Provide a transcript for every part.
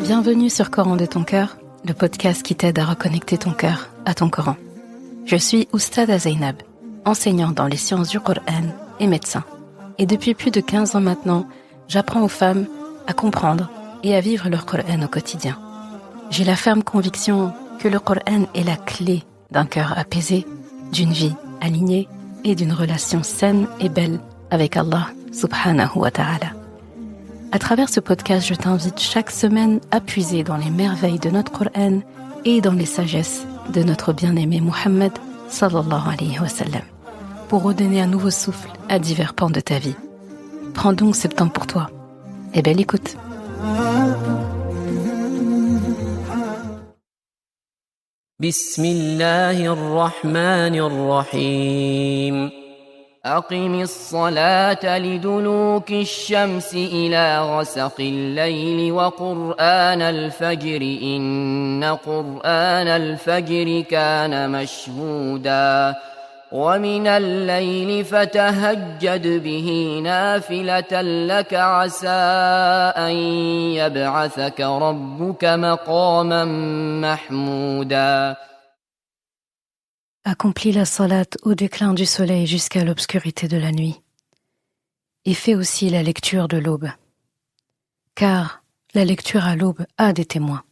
Bienvenue sur Coran de ton cœur, le podcast qui t'aide à reconnecter ton cœur à ton Coran. Je suis Oustada Zainab, enseignante dans les sciences du Coran et médecin. Et depuis plus de 15 ans maintenant, j'apprends aux femmes à comprendre et à vivre leur Coran au quotidien. J'ai la ferme conviction que le Coran est la clé d'un cœur apaisé, d'une vie alignée et d'une relation saine et belle avec Allah subhanahu wa ta'ala. À travers ce podcast, je t'invite chaque semaine à puiser dans les merveilles de notre Coran et dans les sagesses de notre bien-aimé Mohammed sallallahu alayhi wa sallam, pour redonner un nouveau souffle à divers pans de ta vie. Prends donc ce temps pour toi. Et belle écoute. Bismillahirrahmanirrahim. أقم الصلاة لدلوك الشمس إلى غسق الليل وقرآن الفجر إن قرآن الفجر كان مشهودا ومن الليل فتهجد به نافلة لك عسى أن يبعثك ربك مقاما محمودا. Accomplis la salate au déclin du soleil jusqu'à l'obscurité de la nuit. Et fais aussi la lecture de l'aube. Car la lecture à l'aube a des témoins.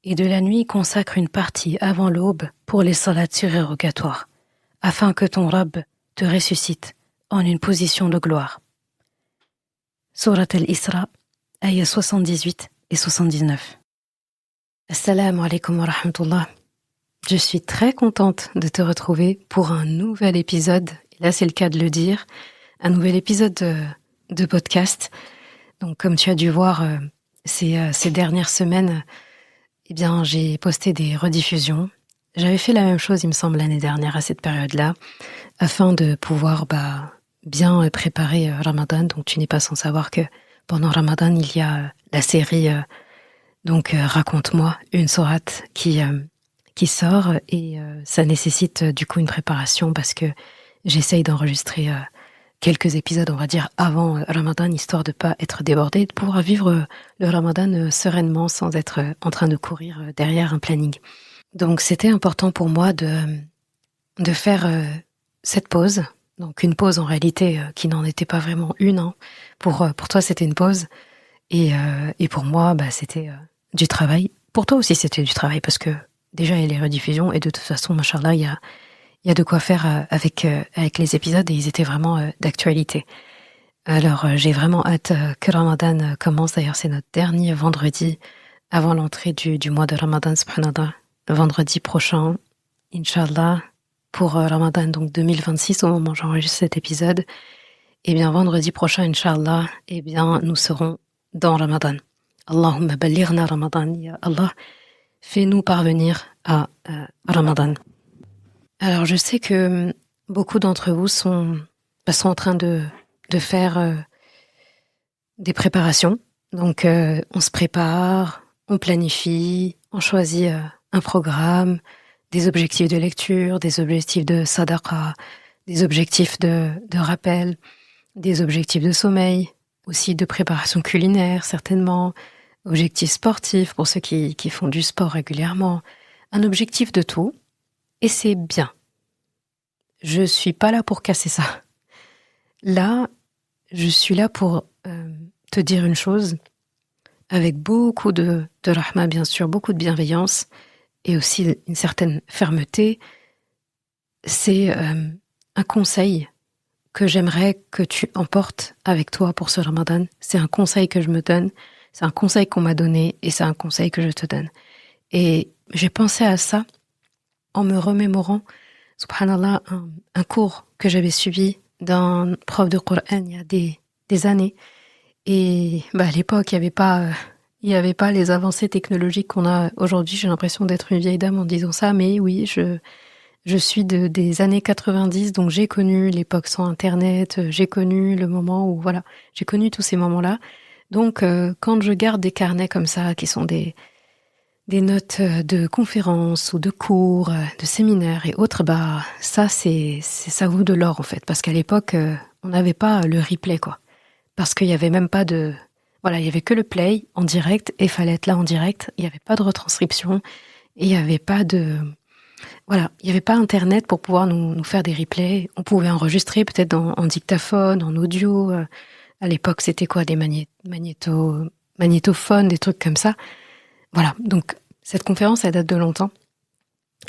Et de la nuit consacre une partie avant l'aube pour les salates surérogatoires, afin que ton Rabb te ressuscite en une position de gloire. Surat al-Isra, ayat 78 et 79. Assalamu alaikum wa rahmatullah. Je suis très contente de te retrouver pour un nouvel épisode, et là c'est le cas de le dire, un nouvel épisode de podcast. Donc comme tu as dû voir ces dernières semaines, eh bien j'ai posté des rediffusions. J'avais fait la même chose, il me semble, l'année dernière à cette période-là, afin de pouvoir bien préparer Ramadan. Donc tu n'es pas sans savoir que pendant Ramadan, il y a la série Raconte-moi une sourate qui sort et ça nécessite du coup une préparation parce que j'essaye d'enregistrer quelques épisodes, on va dire, avant Ramadan, histoire de pas être débordée, de pouvoir vivre le Ramadan sereinement sans être en train de courir derrière un planning. Donc c'était important pour moi de faire cette pause, donc une pause en réalité qui n'en était pas vraiment une. Hein. Pour toi c'était une pause et pour moi c'était du travail. Pour toi aussi c'était du travail parce que déjà, il y a les rediffusions et de toute façon, machallah, il y a de quoi faire avec les épisodes et ils étaient vraiment d'actualité. Alors, j'ai vraiment hâte que Ramadan commence. D'ailleurs, c'est notre dernier vendredi avant l'entrée du mois de Ramadan, subhanallah. Le vendredi prochain, Inch'Allah, pour Ramadan, donc 2026, au moment où j'enregistre cet épisode. Eh bien, vendredi prochain, Inch'Allah, eh bien, nous serons dans Ramadan. Allahumma ballighna Ramadan, ya Allah. Fais-nous parvenir à Ramadan. Alors, je sais que beaucoup d'entre vous sont en train de faire des préparations. Donc, on se prépare, on planifie, on choisit un programme, des objectifs de lecture, des objectifs de sadaqa, des objectifs de rappel, des objectifs de sommeil, aussi de préparation culinaire, certainement, objectif sportif pour ceux qui font du sport régulièrement, un objectif de tout, et c'est bien. Je suis pas là pour casser ça. Là, je suis là pour te dire une chose, avec beaucoup de rahma, bien sûr, beaucoup de bienveillance, et aussi une certaine fermeté. C'est un conseil que j'aimerais que tu emportes avec toi pour ce Ramadan. C'est un conseil que je me donne, c'est un conseil qu'on m'a donné et c'est un conseil que je te donne. Et j'ai pensé à ça en me remémorant, subhanallah, un cours que j'avais suivi d'un prof de Coran il y a des années. Et à l'époque, il n'y avait pas les avancées technologiques qu'on a aujourd'hui. J'ai l'impression d'être une vieille dame en disant ça, mais oui, je suis des années 90, donc j'ai connu l'époque sans Internet, j'ai connu le moment où, voilà, j'ai connu tous ces moments-là. Donc, quand je garde des carnets comme ça, qui sont des notes de conférences ou de cours, de séminaires et autres, ça ça vaut de l'or en fait, parce qu'à l'époque, on n'avait pas le replay, quoi. Parce qu'il y avait même pas Voilà, il y avait que le play en direct et il fallait être là en direct. Il n'y avait pas de retranscription et il n'y avait pas de... Voilà, il n'y avait pas Internet pour pouvoir nous faire des replays. On pouvait enregistrer peut-être en dictaphone, en audio. À l'époque, c'était quoi? Des magnétophones, des trucs comme ça. Voilà, donc cette conférence, elle date de longtemps.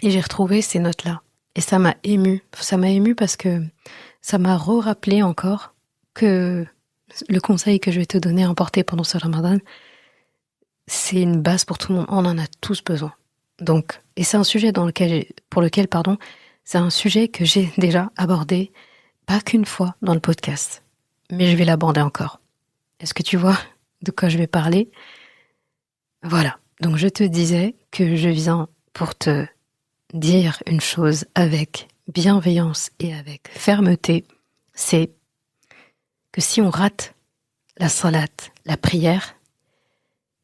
Et j'ai retrouvé ces notes-là. Et ça m'a émue. Ça m'a émue parce que ça m'a rappelé encore que le conseil que je vais te donner à emporter pendant ce Ramadan, c'est une base pour tout le monde. On en a tous besoin. Donc, et c'est un sujet c'est un sujet que j'ai déjà abordé, pas qu'une fois dans le podcast, mais je vais l'aborder encore. Est-ce que tu vois de quoi je vais parler? Voilà. Donc, je te disais que je viens pour te dire une chose avec bienveillance et avec fermeté, c'est que si on rate la salat, la prière,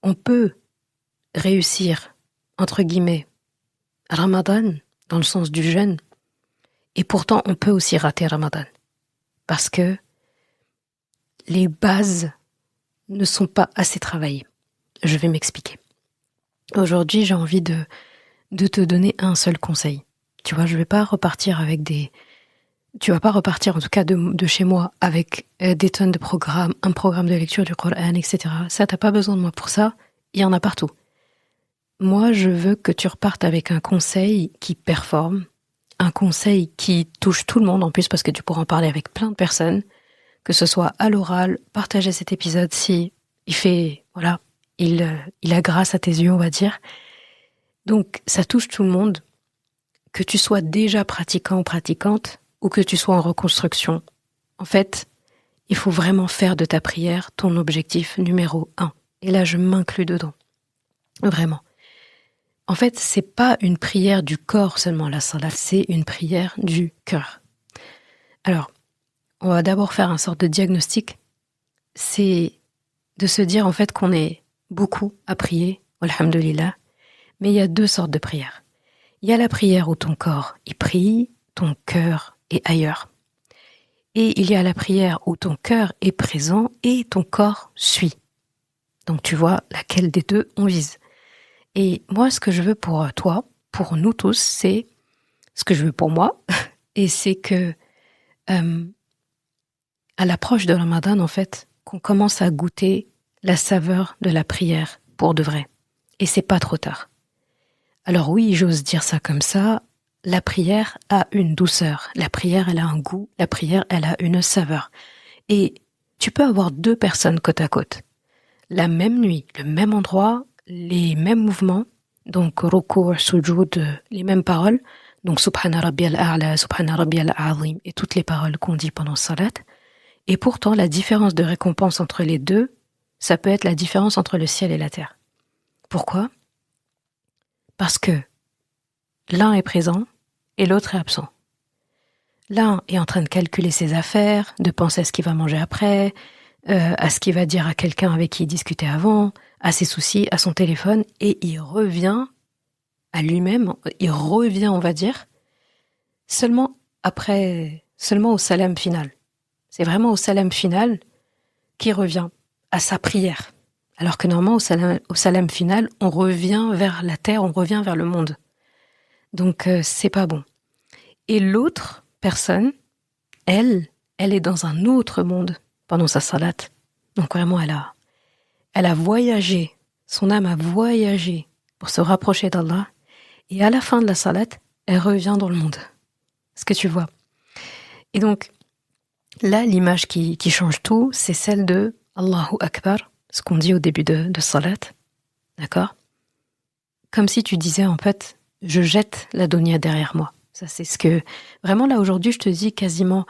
on peut réussir, entre guillemets, Ramadan, dans le sens du jeûne, et pourtant on peut aussi rater Ramadan, parce que les bases ne sont pas assez travaillées. Je vais m'expliquer. Aujourd'hui, j'ai envie de te donner un seul conseil. Tu vois, je vais pas repartir avec tu vas pas repartir, en tout cas de chez moi, avec des tonnes de programmes, un programme de lecture du Coran, etc. Ça, t'as pas besoin de moi pour ça. Il y en a partout. Moi, je veux que tu repartes avec un conseil qui performe, un conseil qui touche tout le monde en plus, parce que tu pourras en parler avec plein de personnes, que ce soit à l'oral, partager cet épisode si il a grâce à tes yeux, on va dire. Donc, ça touche tout le monde, que tu sois déjà pratiquant ou pratiquante, ou que tu sois en reconstruction. En fait, il faut vraiment faire de ta prière ton objectif numéro 1. Et là, je m'inclus dedans. Vraiment. En fait, c'est pas une prière du corps seulement, la salat, c'est une prière du cœur. Alors, on va d'abord faire un sorte de diagnostic. C'est de se dire en fait qu'on est beaucoup à prier, alhamdoulilah, mais il y a 2 sortes de prières. Il y a la prière où ton corps y prie, ton cœur est ailleurs. Et il y a la prière où ton cœur est présent et ton corps suit. Donc tu vois laquelle des 2 on vise. Et moi, ce que je veux pour toi, pour nous tous, c'est ce que je veux pour moi, et c'est que à l'approche de Ramadan, en fait, qu'on commence à goûter la saveur de la prière pour de vrai. Et c'est pas trop tard. Alors oui, j'ose dire ça comme ça, la prière a une douceur, la prière elle a un goût, la prière elle a une saveur. Et tu peux avoir 2 personnes côte à côte, la même nuit, le même endroit, les mêmes mouvements, donc ruku', sujud, les mêmes paroles, donc subhana rabbiyal a'la, subhana rabbiyal azim, et toutes les paroles qu'on dit pendant salat. Et pourtant, la différence de récompense entre les 2, ça peut être la différence entre le ciel et la terre. Pourquoi? Parce que l'un est présent et l'autre est absent. L'un est en train de calculer ses affaires, de penser à ce qu'il va manger après, à ce qu'il va dire à quelqu'un avec qui il discutait avant, à ses soucis, à son téléphone, et il revient à lui-même, on va dire, seulement au salam final. C'est vraiment au salam final qu'il revient à sa prière. Alors que normalement, au salam final, on revient vers la terre, on revient vers le monde. Donc, c'est pas bon. Et l'autre personne, elle est dans un autre monde pendant sa salat. Donc vraiment, elle a voyagé, son âme a voyagé pour se rapprocher d'Allah. Et à la fin de la salat, elle revient dans le monde. Est-ce que tu vois? Et donc, là, l'image qui change tout, c'est celle de Allahu Akbar, ce qu'on dit au début de salat. D'accord? Comme si tu disais, en fait, je jette la dunya derrière moi. Ça, c'est ce que... Vraiment, là, aujourd'hui, je te dis quasiment,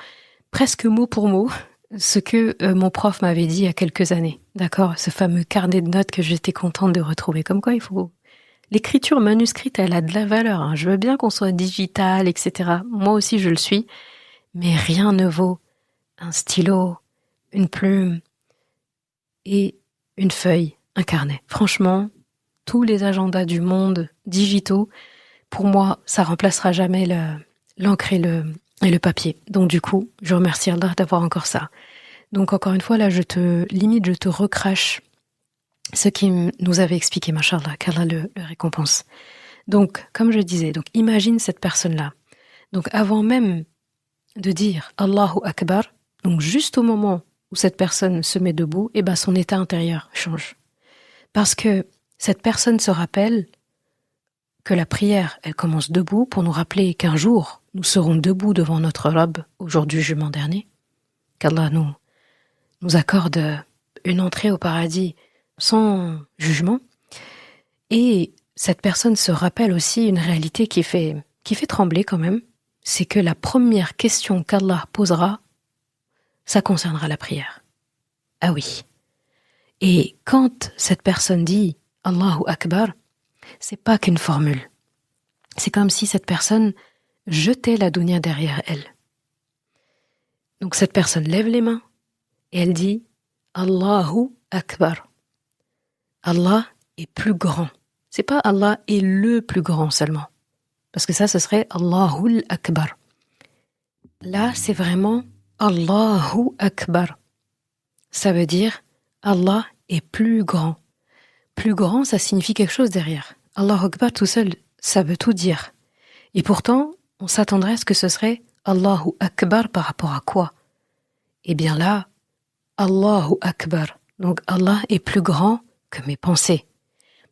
presque mot pour mot, ce que mon prof m'avait dit il y a quelques années. D'accord? Ce fameux carnet de notes que j'étais contente de retrouver. Comme quoi, il faut... L'écriture manuscrite, elle a de la valeur. Hein. Je veux bien qu'on soit digital, etc. Moi aussi, je le suis. Mais rien ne vaut un stylo, une plume et une feuille, un carnet. Franchement, tous les agendas du monde digitaux, pour moi, ça remplacera jamais l'encre et le papier. Donc du coup, je remercie Allah d'avoir encore ça. Donc encore une fois, là, je te recrache ce qu'il nous avait expliqué, machallah, qu'Allah le récompense. Donc, comme je disais, donc imagine cette personne-là. Donc, avant même de dire Allahu Akbar, donc juste au moment où cette personne se met debout, eh ben son état intérieur change. Parce que cette personne se rappelle que la prière, elle commence debout pour nous rappeler qu'un jour, nous serons debout devant notre Rabb au jour du jugement dernier. Qu'Allah nous accorde une entrée au paradis sans jugement. Et cette personne se rappelle aussi une réalité qui fait trembler quand même, c'est que la première question qu'Allah posera, ça concernera la prière. Ah oui. Et quand cette personne dit Allahu Akbar, c'est pas qu'une formule. C'est comme si cette personne jetait la dunya derrière elle. Donc cette personne lève les mains et elle dit Allahu Akbar. Allah est plus grand. C'est pas Allah est le plus grand seulement. Parce que ça, ce serait Allahul Akbar. Là, c'est vraiment Allahu Akbar. Ça veut dire Allah est plus grand. Plus grand, ça signifie quelque chose derrière. Allahu Akbar tout seul, ça veut tout dire. Et pourtant, on s'attendrait à ce que ce serait Allahu Akbar par rapport à quoi? Eh bien là, Allahu Akbar. Donc Allah est plus grand que mes pensées,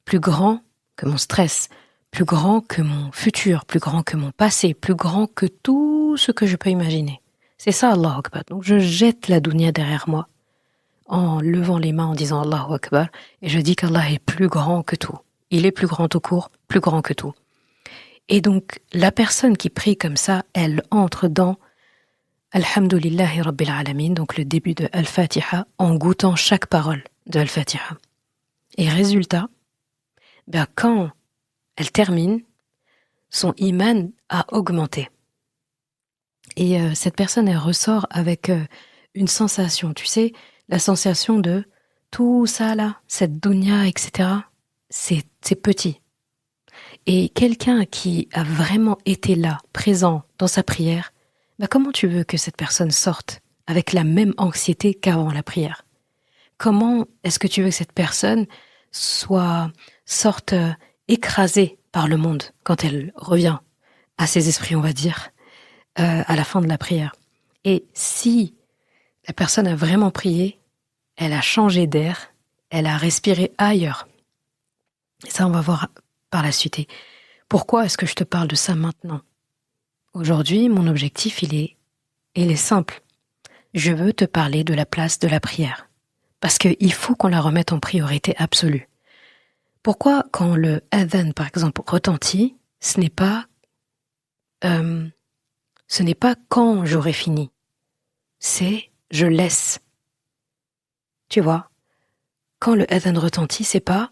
plus grand que mon stress, plus grand que mon futur, plus grand que mon passé, plus grand que tout ce que je peux imaginer. C'est ça Allahu Akbar. Donc je jette la dunya derrière moi en levant les mains en disant Allahu Akbar et je dis qu'Allah est plus grand que tout. Il est plus grand tout court, plus grand que tout. Et donc la personne qui prie comme ça, elle entre dans Alhamdulillahi Rabbil Alamin, donc le début de Al-Fatiha, en goûtant chaque parole de Al-Fatiha. Et résultat, quand elle termine, son iman a augmenté. Et cette personne, elle ressort avec une sensation, tu sais, la sensation de tout ça là, cette dunya, etc., c'est petit. Et quelqu'un qui a vraiment été là, présent dans sa prière, comment tu veux que cette personne sorte avec la même anxiété qu'avant la prière? Comment est-ce que tu veux que cette personne sorte écrasée par le monde quand elle revient à ses esprits, on va dire, à la fin de la prière? Et si la personne a vraiment prié, elle a changé d'air, elle a respiré ailleurs. Et ça, on va voir par la suite. Et pourquoi est-ce que je te parle de ça maintenant? Aujourd'hui, mon objectif, il est simple. Je veux te parler de la place de la prière. Parce qu'il faut qu'on la remette en priorité absolue. Pourquoi, quand le adhan, par exemple, retentit, ce n'est pas quand j'aurai fini. C'est je laisse. Tu vois, quand le adhan retentit, c'est pas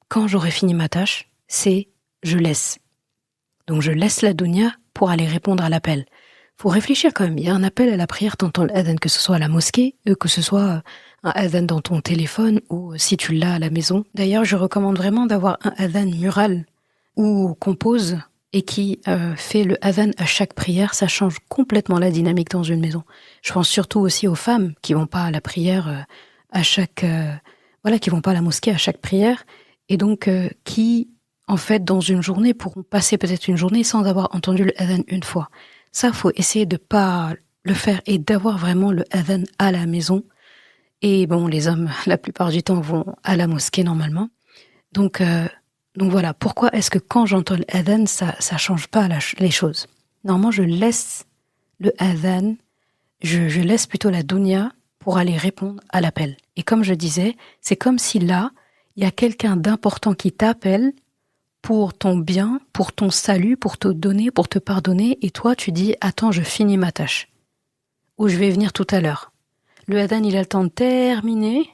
quand j'aurai fini ma tâche, c'est je laisse. Donc je laisse la dunya pour aller répondre à l'appel. Faut réfléchir quand même. Il y a un appel à la prière, t'entends le adhan, que ce soit à la mosquée, que ce soit un adhan dans ton téléphone ou si tu l'as à la maison. D'ailleurs, je recommande vraiment d'avoir un adhan mural ou qu'on pose et qui fait le adhan à chaque prière. Ça change complètement la dynamique dans une maison. Je pense surtout aussi aux femmes qui vont pas à la prière qui vont pas à la mosquée à chaque prière et donc qui en fait, dans une journée, pourront passer peut-être une journée sans avoir entendu le adhan une fois. Ça, faut essayer de pas le faire et d'avoir vraiment le adhan à la maison. Et bon, les hommes, la plupart du temps, vont à la mosquée normalement. Donc voilà, pourquoi est-ce que quand j'entends le adhan, ça change pas les choses? Normalement, je laisse le adhan, je laisse plutôt la dunya pour aller répondre à l'appel. Et comme je disais, c'est comme si là, il y a quelqu'un d'important qui t'appelle pour ton bien, pour ton salut, pour te donner, pour te pardonner, et toi tu dis « Attends, je finis ma tâche » ou « Je vais venir tout à l'heure ». Le adhan, il a le temps de terminer.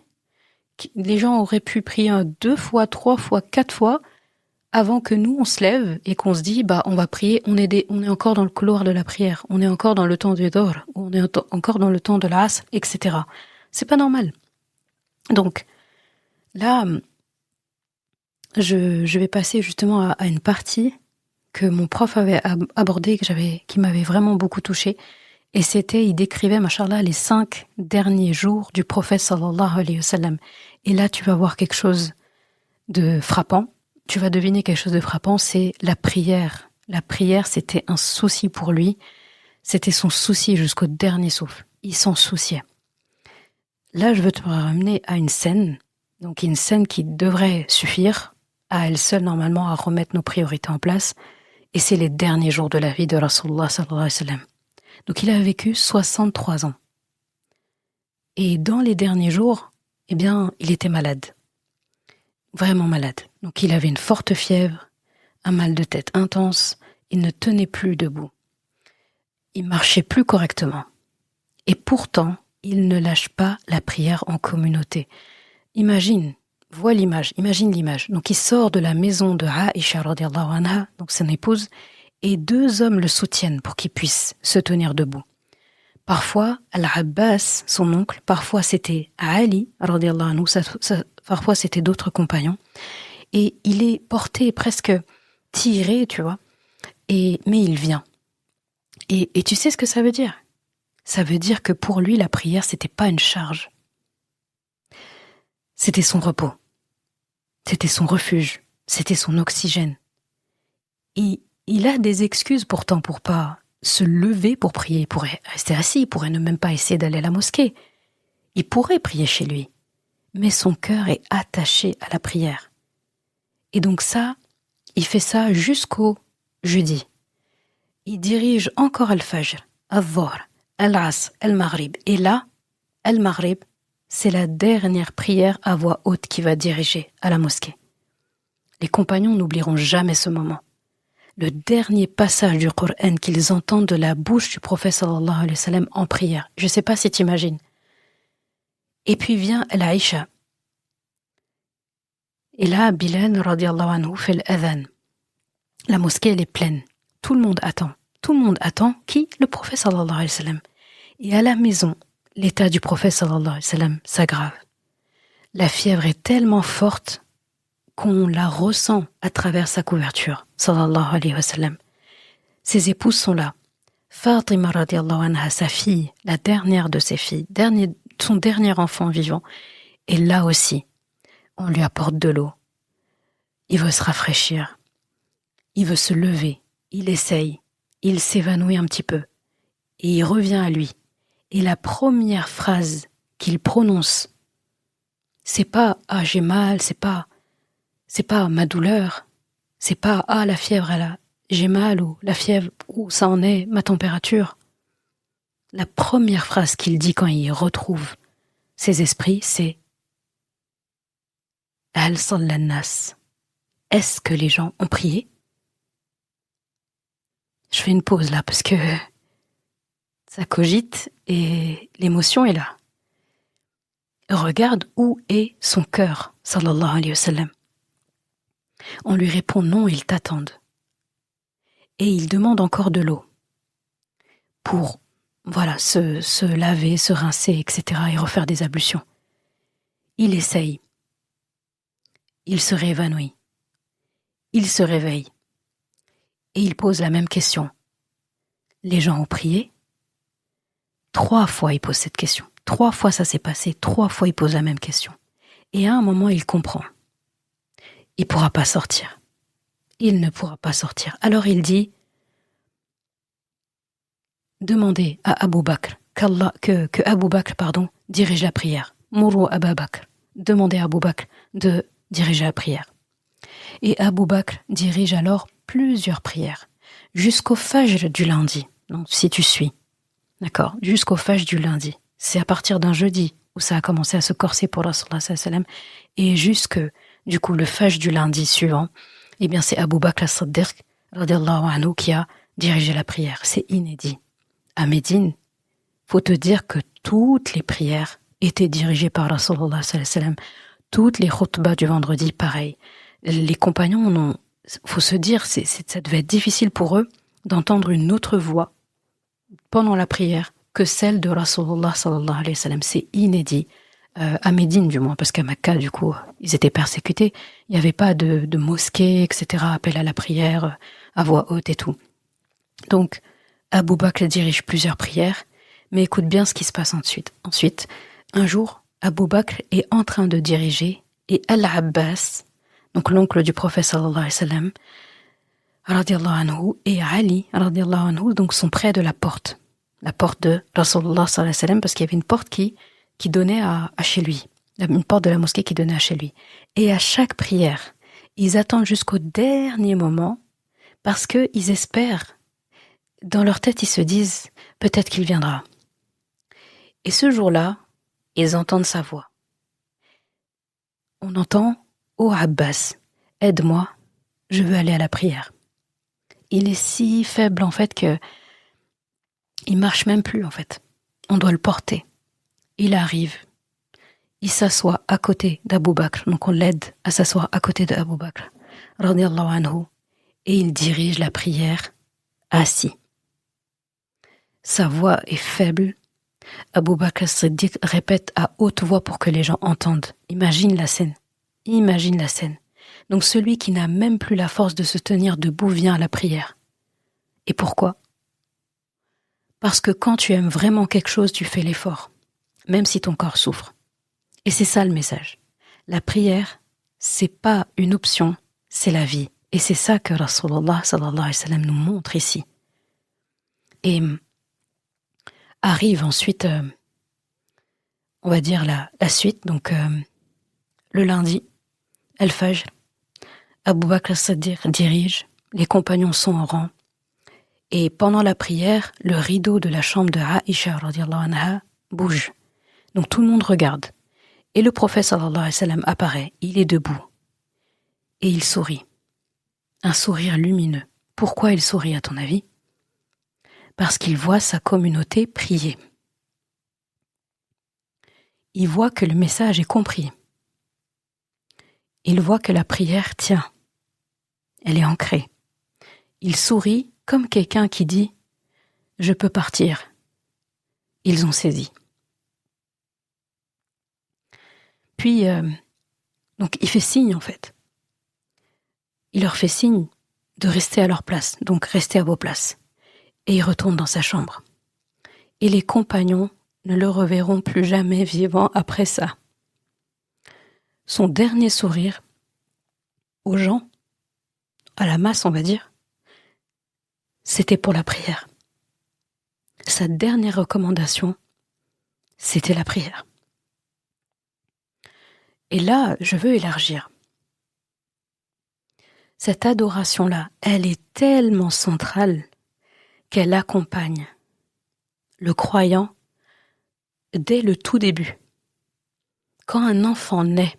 Les gens auraient pu prier 2 fois, 3 fois, 4 fois avant que nous, on se lève et qu'on se dit « on va prier, on est encore dans le couloir de la prière, on est encore dans le temps du Dhuhr, on est encore dans le temps de l'Asr, etc. » C'est pas normal. Donc, là... Je vais passer justement à une partie que mon prof avait abordée, qui m'avait vraiment beaucoup touchée. Et il décrivait, machallah, les 5 derniers jours du prophète sallallahu alayhi wa sallam. Et là, tu vas voir quelque chose de frappant. Tu vas deviner quelque chose de frappant, c'est la prière. La prière, c'était un souci pour lui. C'était son souci jusqu'au dernier souffle. Il s'en souciait. Là, je veux te ramener à une scène, donc une scène qui devrait suffire à elle seule normalement à remettre nos priorités en place. Et c'est les derniers jours de la vie de Rasulullah sallallahu alayhi wa sallam. Donc il a vécu 63 ans. Et dans les derniers jours, eh bien, il était malade. Vraiment malade. Donc il avait une forte fièvre, un mal de tête intense, il ne tenait plus debout. Il marchait plus correctement. Et pourtant, il ne lâche pas la prière en communauté. Imagine l'image. Donc il sort de la maison de Aïcha radhiyallahu anha, donc son épouse, et 2 hommes le soutiennent pour qu'il puisse se tenir debout. Parfois, Al-Abbas, son oncle, parfois c'était Ali radhiyallahu anhu, parfois c'était d'autres compagnons, et il est porté presque tiré, tu vois, mais il vient. Et tu sais ce que ça veut dire ? Ça veut dire que pour lui, la prière, c'était pas une charge. C'était son repos. C'était son refuge. C'était son oxygène. Et il a des excuses pourtant pour pas se lever pour prier. Il pourrait rester assis, il pourrait ne même pas essayer d'aller à la mosquée. Il pourrait prier chez lui. Mais son cœur est attaché à la prière. Et donc ça, il fait ça jusqu'au jeudi. Il dirige encore Al-Fajr, Al-Dhuhr, Al-Asr, Al-Maghrib. Et là, Al-Maghrib, c'est la dernière prière à voix haute qui va diriger à la mosquée. Les compagnons n'oublieront jamais ce moment. Le dernier passage du Coran qu'ils entendent de la bouche du prophète sallallahu alayhi wa sallam en prière. Je ne sais pas si tu imagines. Et puis vient Al-Aïcha. Et là, Bilal radhiyallahu anhu fait l'adhan. La mosquée, elle est pleine. Tout le monde attend. Tout le monde attend qui ? Le prophète sallallahu alayhi wa sallam. Et à la maison, l'état du prophète sallallahu alayhi wa sallam s'aggrave. La fièvre est tellement forte qu'on la ressent à travers sa couverture, sallallahu alayhi wa sallam. Ses épouses sont là. Fatima radhiyallahu anha, sa fille, la dernière de ses filles, son dernier enfant vivant, et là aussi, on lui apporte de l'eau. Il veut se rafraîchir. Il veut se lever. Il essaye. Il s'évanouit un petit peu. Et il revient à lui. Et la première phrase qu'il prononce, c'est pas « Ah, j'ai mal », c'est pas « ma douleur », c'est pas « Ah, la fièvre, j'ai mal » ou « la fièvre, où ça en est, ma température ». La première phrase qu'il dit quand il retrouve ses esprits, c'est « Al salla nas ». Est-ce que les gens ont prié ? Je fais une pause là parce que ça cogite et l'émotion est là. Regarde où est son cœur, sallallahu alayhi wa sallam. On lui répond non, ils t'attendent. Et il demande encore de l'eau pour, se laver, se rincer, etc. et refaire des ablutions. Il essaye. Il se réévanouit. Il se réveille. Et il pose la même question. Les gens ont prié ? 3 fois il pose cette question. 3 fois ça s'est passé. 3 fois il pose la même question. Et à un moment il comprend. Il ne pourra pas sortir. Il ne pourra pas sortir. Alors il dit, demandez à Abu Bakr que Abu Bakr dirige la prière. Mourou Abu Bakr. Demandez à Abu Bakr de diriger la prière. Et Abu Bakr dirige alors plusieurs prières, jusqu'au Fajr du lundi. Donc, si tu suis, d'accord, jusqu'au Fajr du lundi. C'est à partir d'un jeudi où ça a commencé à se corser pour Rasulullah sallallahu alayhi wa sallam, et jusque, du coup, le Fajr du lundi suivant, eh bien, c'est Abu Bakr as-Siddiq, radhiyallahu anhu, qui a dirigé la prière. C'est inédit. À Médine, faut te dire que toutes les prières étaient dirigées par Rasulullah sallallahu alayhi wa sallam. Toutes les khutbahs du vendredi, pareil. Les compagnons faut se dire, ça devait être difficile pour eux d'entendre une autre voix pendant la prière que celle de Rasulullah sallallahu alayhi wa sallam. C'est inédit, à Médine du moins, parce qu'à Mecca, du coup, ils étaient persécutés. Il n'y avait pas de mosquée, etc., appel à la prière, à voix haute et tout. Donc, Abu Bakr dirige plusieurs prières, mais écoute bien ce qui se passe ensuite. Ensuite, un jour, Abu Bakr est en train de diriger et Al-Abbas donc l'oncle du prophète sallallahu alayhi wa sallam, radiallahu anhu, et Ali, radiallahu anhu, donc sont près de la porte de Rasulullah sallallahu alayhi wa sallam, parce qu'il y avait une porte qui donnait à chez lui, une porte de la mosquée qui donnait à chez lui. Et à chaque prière, ils attendent jusqu'au dernier moment, parce qu'ils espèrent, dans leur tête, ils se disent, peut-être qu'il viendra. Et ce jour-là, ils entendent sa voix. On entend, ô Abbas, aide-moi, je veux aller à la prière. Il est si faible en fait que il marche même plus en fait. On doit le porter. Il arrive, il s'assoit à côté d'Abu Bakr, donc on l'aide à s'asseoir à côté d'Abu Bakr, radiyallahu anhu, et il dirige la prière assis. Sa voix est faible. Abu Bakr as-Siddiq répète à haute voix pour que les gens entendent. Imagine la scène. Donc celui qui n'a même plus la force de se tenir debout vient à la prière. Et pourquoi ? Parce que quand tu aimes vraiment quelque chose, tu fais l'effort, même si ton corps souffre. Et c'est ça le message. La prière, c'est pas une option, c'est la vie. Et c'est ça que Rasulullah sallallahu alayhi wa sallam nous montre ici. Et arrive ensuite, on va dire la suite, donc le lundi, Al-Fajr, Abu Bakr as-Siddiq dirige, les compagnons sont en rang, et pendant la prière, le rideau de la chambre de Aïcha radiyallahu anha bouge. Donc tout le monde regarde, et le prophète sallallahu alayhi wa sallam apparaît, il est debout, et il sourit. Un sourire lumineux. Pourquoi il sourit à ton avis ? Parce qu'il voit sa communauté prier. Il voit que le message est compris. Il voit que la prière tient. Elle est ancrée. Il sourit comme quelqu'un qui dit « Je peux partir ». Ils ont saisi. Puis, donc il fait signe en fait. Il leur fait signe de rester à leur place, donc restez à vos places. Et il retourne dans sa chambre. Et les compagnons ne le reverront plus jamais vivant après ça. Son dernier sourire aux gens, à la masse on va dire, c'était pour la prière. Sa dernière recommandation, c'était la prière. Et là, je veux élargir. Cette adoration-là, elle est tellement centrale qu'elle accompagne le croyant dès le tout début. Quand un enfant naît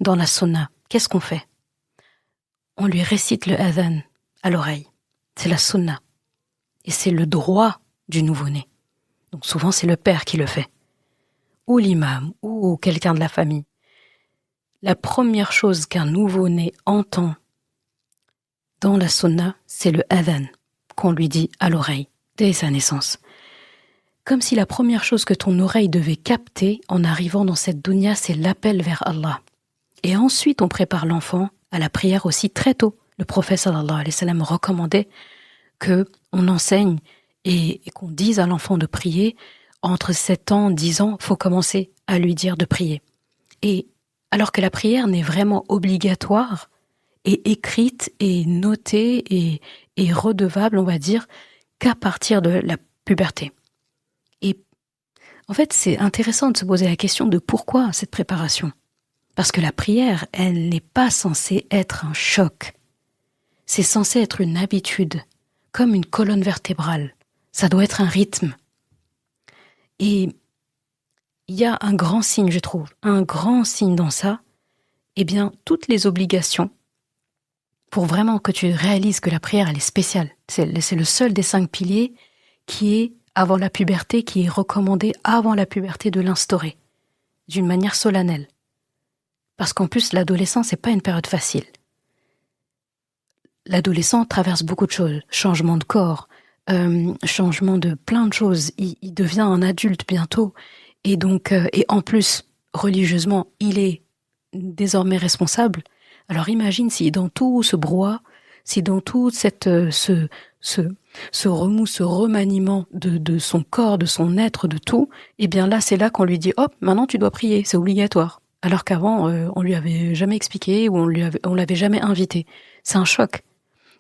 dans la sunna, qu'est-ce qu'on fait ? On lui récite le adhan à l'oreille. C'est la sunna. Et c'est le droit du nouveau-né. Donc souvent c'est le père qui le fait. Ou l'imam, ou quelqu'un de la famille. La première chose qu'un nouveau-né entend dans la sunna, c'est le adhan qu'on lui dit à l'oreille dès sa naissance. Comme si la première chose que ton oreille devait capter en arrivant dans cette dunya, c'est l'appel vers Allah. Et ensuite, on prépare l'enfant à la prière aussi très tôt. Le prophète sallallahu alayhi wa sallam recommandait qu'on enseigne et qu'on dise à l'enfant de prier entre 7 ans, 10 ans, il faut commencer à lui dire de prier. Et alors que la prière n'est vraiment obligatoire et écrite et notée et redevable, on va dire, qu'à partir de la puberté. Et en fait, c'est intéressant de se poser la question de pourquoi cette préparation. Parce que la prière, elle n'est pas censée être un choc. C'est censé être une habitude, comme une colonne vertébrale. Ça doit être un rythme. Et il y a un grand signe, je trouve, un grand signe dans ça. Eh bien, toutes les obligations, pour vraiment que tu réalises que la prière, elle est spéciale. C'est le seul des 5 piliers qui est avant la puberté, qui est recommandé avant la puberté de l'instaurer, d'une manière solennelle. Parce qu'en plus, l'adolescence, c'est pas une période facile. L'adolescent traverse beaucoup de choses, changement de corps, changement de plein de choses. Il devient un adulte bientôt, et donc, et en plus, religieusement, il est désormais responsable. Alors imagine si dans tout ce brouhaha, si dans tout ce remous, ce remaniement de son corps, de son être, de tout, eh bien là, c'est là qu'on lui dit, hop, maintenant tu dois prier, c'est obligatoire. alors qu'avant, on lui avait jamais expliqué ou on l'avait jamais invité. C'est un choc.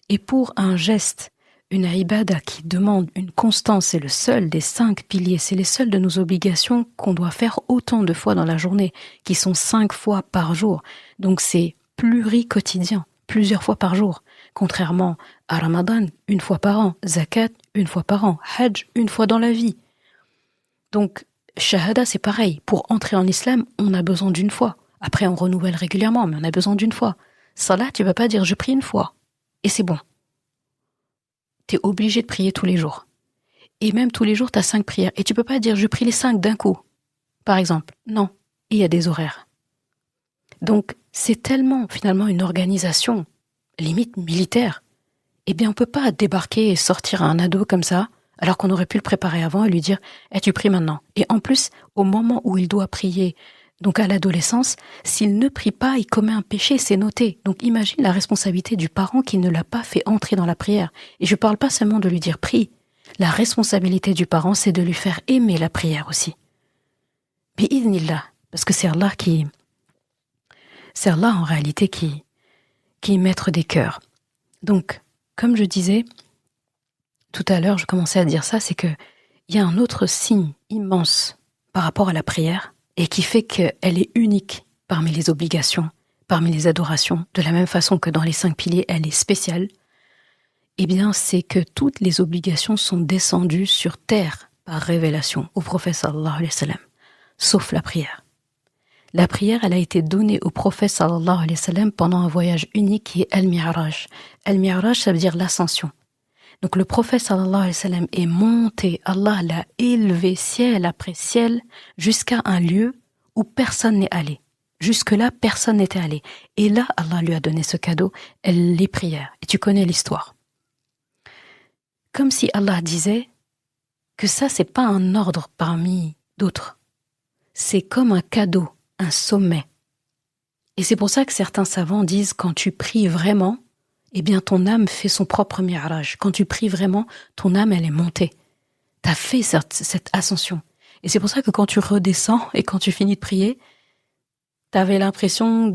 Et pour un geste, une ibada qui demande une constance, c'est le seul des 5 piliers, c'est les seules de nos obligations qu'on doit faire autant de fois dans la journée, qui sont 5 fois par jour. Donc c'est pluri-quotidien, plusieurs fois par jour. Contrairement à Ramadan, 1 fois par an, Zakat, 1 fois par an, Hajj, 1 fois dans la vie. Donc, Shahada, c'est pareil. Pour entrer en islam, on a besoin d'1 fois. Après, on renouvelle régulièrement, mais on a besoin d'1 fois. Salat, tu vas pas dire « je prie 1 fois ». Et c'est bon. T'es obligé de prier tous les jours. Et même tous les jours, t'as 5 prières. Et tu peux pas dire « je prie les 5 d'un coup », par exemple. Non, il y a des horaires. Donc, c'est tellement, finalement, une organisation, limite militaire. Eh bien, on peut pas débarquer et sortir un ado comme ça, alors qu'on aurait pu le préparer avant et lui dire « tu pries maintenant ». Et en plus, au moment où il doit prier, donc à l'adolescence, s'il ne prie pas, il commet un péché, c'est noté. Donc imagine la responsabilité du parent qui ne l'a pas fait entrer dans la prière. Et je parle pas seulement de lui dire « prie ». La responsabilité du parent, c'est de lui faire aimer la prière aussi. Bi'idhnillah, parce que c'est Allah en réalité qui est maître des cœurs. Donc, comme je disais, tout à l'heure, je commençais à dire ça, c'est que il y a un autre signe immense par rapport à la prière et qui fait qu'elle est unique parmi les obligations, parmi les adorations, de la même façon que dans les 5 piliers, elle est spéciale. Eh bien, c'est que toutes les obligations sont descendues sur terre par révélation au prophète sallallahu alayhi wa sallam, sauf la prière. La prière, elle a été donnée au prophète sallallahu alayhi wa sallam pendant un voyage unique qui est Al-Mi'raj. Al-Mi'raj, ça veut dire l'ascension. Donc le prophète sallallahu alayhi wa sallam est monté, Allah l'a élevé ciel après ciel jusqu'à un lieu où personne n'est allé. Jusque-là, personne n'était allé. Et là, Allah lui a donné ce cadeau, les prières. Et tu connais l'histoire. Comme si Allah disait que ça, c'est pas un ordre parmi d'autres. C'est comme un cadeau, un sommet. Et c'est pour ça que certains savants disent quand tu pries vraiment, eh bien ton âme fait son propre mi'raj. Quand tu pries vraiment, ton âme, elle est montée. T'as fait cette ascension. Et c'est pour ça que quand tu redescends et quand tu finis de prier, t'avais l'impression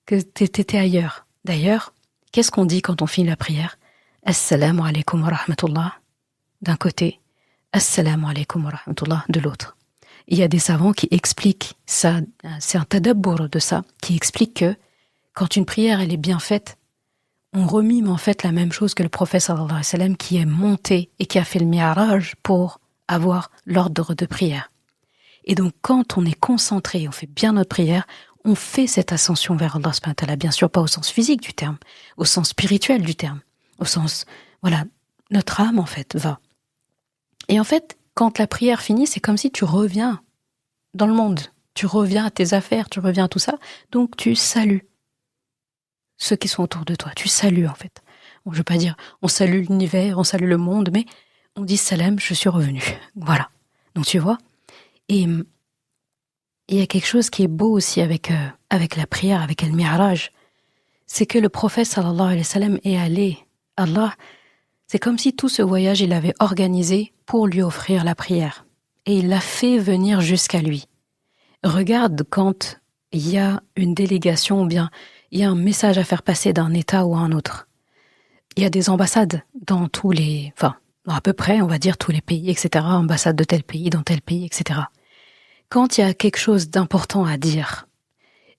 que t'étais ailleurs. D'ailleurs, qu'est-ce qu'on dit quand on finit la prière? Assalamu alaikum wa rahmatullah d'un côté, Assalamu alaikum wa rahmatullah de l'autre. Il y a des savants qui expliquent ça, c'est un tadabbur de ça, qui explique que quand une prière elle est bien faite, on remime en fait la même chose que le prophète sallallahu alayhi wa sallam qui est monté et qui a fait le mi'raj pour avoir l'ordre de prière. Et donc quand on est concentré, on fait bien notre prière, on fait cette ascension vers Allah subhanahu wa ta'ala, bien sûr pas au sens physique du terme, au sens spirituel du terme, au sens, voilà, notre âme en fait va. Et en fait, quand la prière finit, c'est comme si tu reviens dans le monde, tu reviens à tes affaires, tu reviens à tout ça, donc tu salues ceux qui sont autour de toi, tu salues en fait. Bon, je veux pas dire on salue l'univers, on salue le monde, mais on dit salam, je suis revenu. Voilà. Donc tu vois, et il y a quelque chose qui est beau aussi avec la prière, avec le mi'raj, c'est que le prophète sallallahu alayhi wa sallam est allé, Allah, c'est comme si tout ce voyage il l'avait organisé pour lui offrir la prière. Et il l'a fait venir jusqu'à lui. Regarde quand il y a une délégation ou bien il y a un message à faire passer d'un État ou à un autre. Il y a des ambassades dans à peu près, on va dire, tous les pays, etc. Ambassade de tel pays, dans tel pays, etc. Quand il y a quelque chose d'important à dire,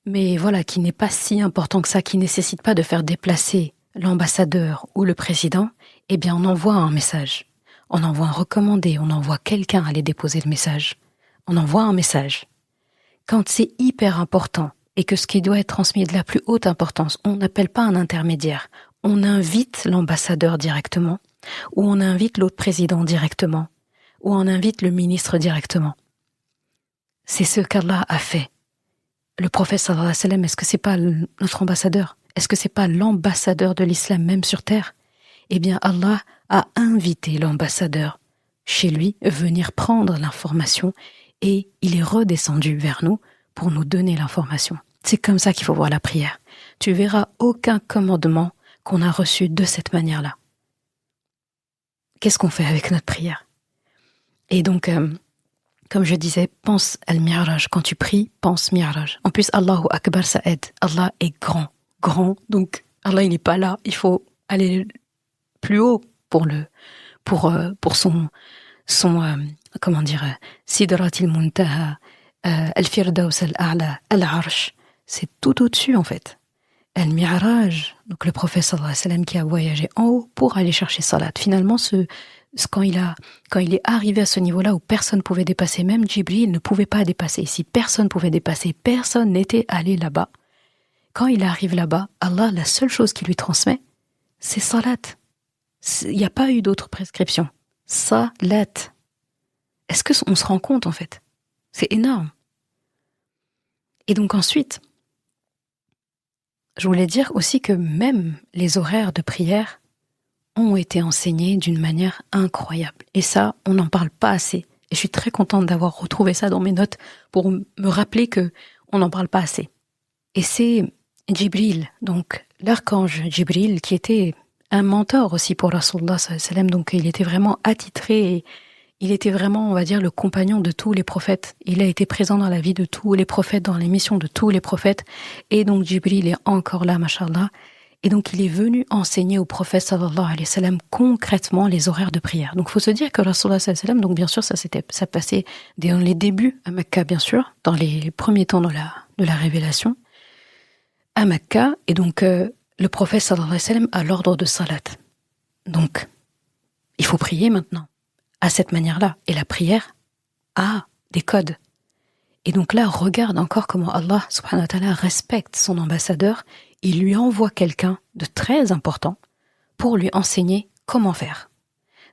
mais voilà, qui n'est pas si important que ça, qui nécessite pas de faire déplacer l'ambassadeur ou le président, eh bien on envoie un message. On envoie un recommandé, on envoie quelqu'un aller déposer le message. On envoie un message. Quand c'est hyper important et que ce qui doit être transmis est de la plus haute importance, on n'appelle pas un intermédiaire. On invite l'ambassadeur directement, ou on invite l'autre président directement, ou on invite le ministre directement. C'est ce qu'Allah a fait. Le prophète sallallahu alayhi wa sallam, est-ce que c'est pas notre ambassadeur? Est-ce que c'est pas l'ambassadeur de l'islam même sur terre? Eh bien, Allah a invité l'ambassadeur chez lui venir prendre l'information et il est redescendu vers nous pour nous donner l'information. C'est comme ça qu'il faut voir la prière. Tu verras aucun commandement qu'on a reçu de cette manière-là. Qu'est-ce qu'on fait avec notre prière? Et donc, comme je disais, pense al-Mi'raj. Quand tu pries, pense Mi'raj. En plus, Allahu Akbar, ça aide. Allah est grand. Grand. Donc, Allah, il n'est pas là. Il faut aller plus haut pour son comment dire, Sidratil Muntaha, Al-Firdaus al-A'la, Al-Arsh. C'est tout au-dessus, en fait. Al-Mi'raj, donc le prophète sallallahu alayhi wa sallam qui a voyagé en haut pour aller chercher salat. Finalement, quand il est arrivé à ce niveau-là où personne ne pouvait dépasser, même Jibril ne pouvait pas dépasser. Si personne pouvait dépasser, personne n'était allé là-bas. Quand il arrive là-bas, Allah, la seule chose qu'il lui transmet, c'est salat. Il n'y a pas eu d'autre prescription. Salat. Est-ce qu'on se rend compte, en fait? C'est énorme. Et donc ensuite, je voulais dire aussi que même les horaires de prière ont été enseignés d'une manière incroyable. Et ça, on n'en parle pas assez. Et je suis très contente d'avoir retrouvé ça dans mes notes pour me rappeler que on n'en parle pas assez. Et c'est Jibril, donc l'archange Jibril, qui était un mentor aussi pour Rasulullah sallallahu alayhi wa sallam. Donc il était vraiment attitré et il était vraiment, on va dire, le compagnon de tous les prophètes. Il a été présent dans la vie de tous les prophètes, dans les missions de tous les prophètes. Et donc Jibril est encore là, mashallah. Et donc il est venu enseigner au prophète sallallahu alayhi wa sallam concrètement les horaires de prière. Donc il faut se dire que Rasulullah sallallahu alayhi wa sallam, donc bien sûr ça passait dans les débuts à Mecca, bien sûr, dans les premiers temps de la révélation à Mecca. Et donc le prophète sallallahu alayhi wa sallam a l'ordre de salat. Donc il faut prier maintenant à cette manière-là. Et la prière a des codes. Et donc là, regarde encore comment Allah subhanahu wa ta'ala respecte son ambassadeur. Il lui envoie quelqu'un de très important pour lui enseigner comment faire.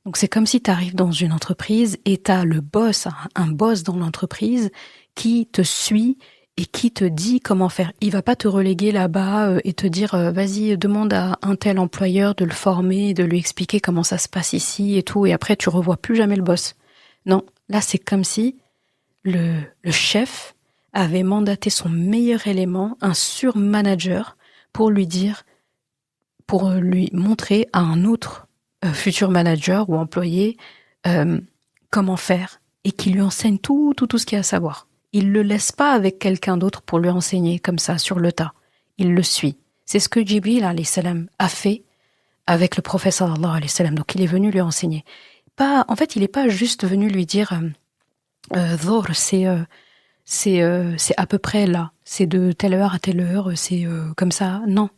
Donc c'est comme si tu arrives dans une entreprise et tu as le boss, un boss dans l'entreprise qui te suit et qui te dit comment faire. Il va pas te reléguer là-bas et te dire vas-y, demande à un tel employeur de le former, de lui expliquer comment ça se passe ici et tout, et après tu revois plus jamais le boss. Non, là c'est comme si le chef avait mandaté son meilleur élément, un surmanager, pour lui montrer à un autre futur manager ou employé comment faire et qui lui enseigne tout ce qu'il y a à savoir. Il le laisse pas avec quelqu'un d'autre pour lui enseigner comme ça sur le tas. Il le suit. C'est ce que Jibril alayhi salam a fait avec le prophète sallallahu alayhi wa sallam. Donc il est venu lui enseigner. En fait, il est pas juste venu lui dire Dhuhr, c'est à peu près là, c'est de telle heure à telle heure, c'est comme ça. Non.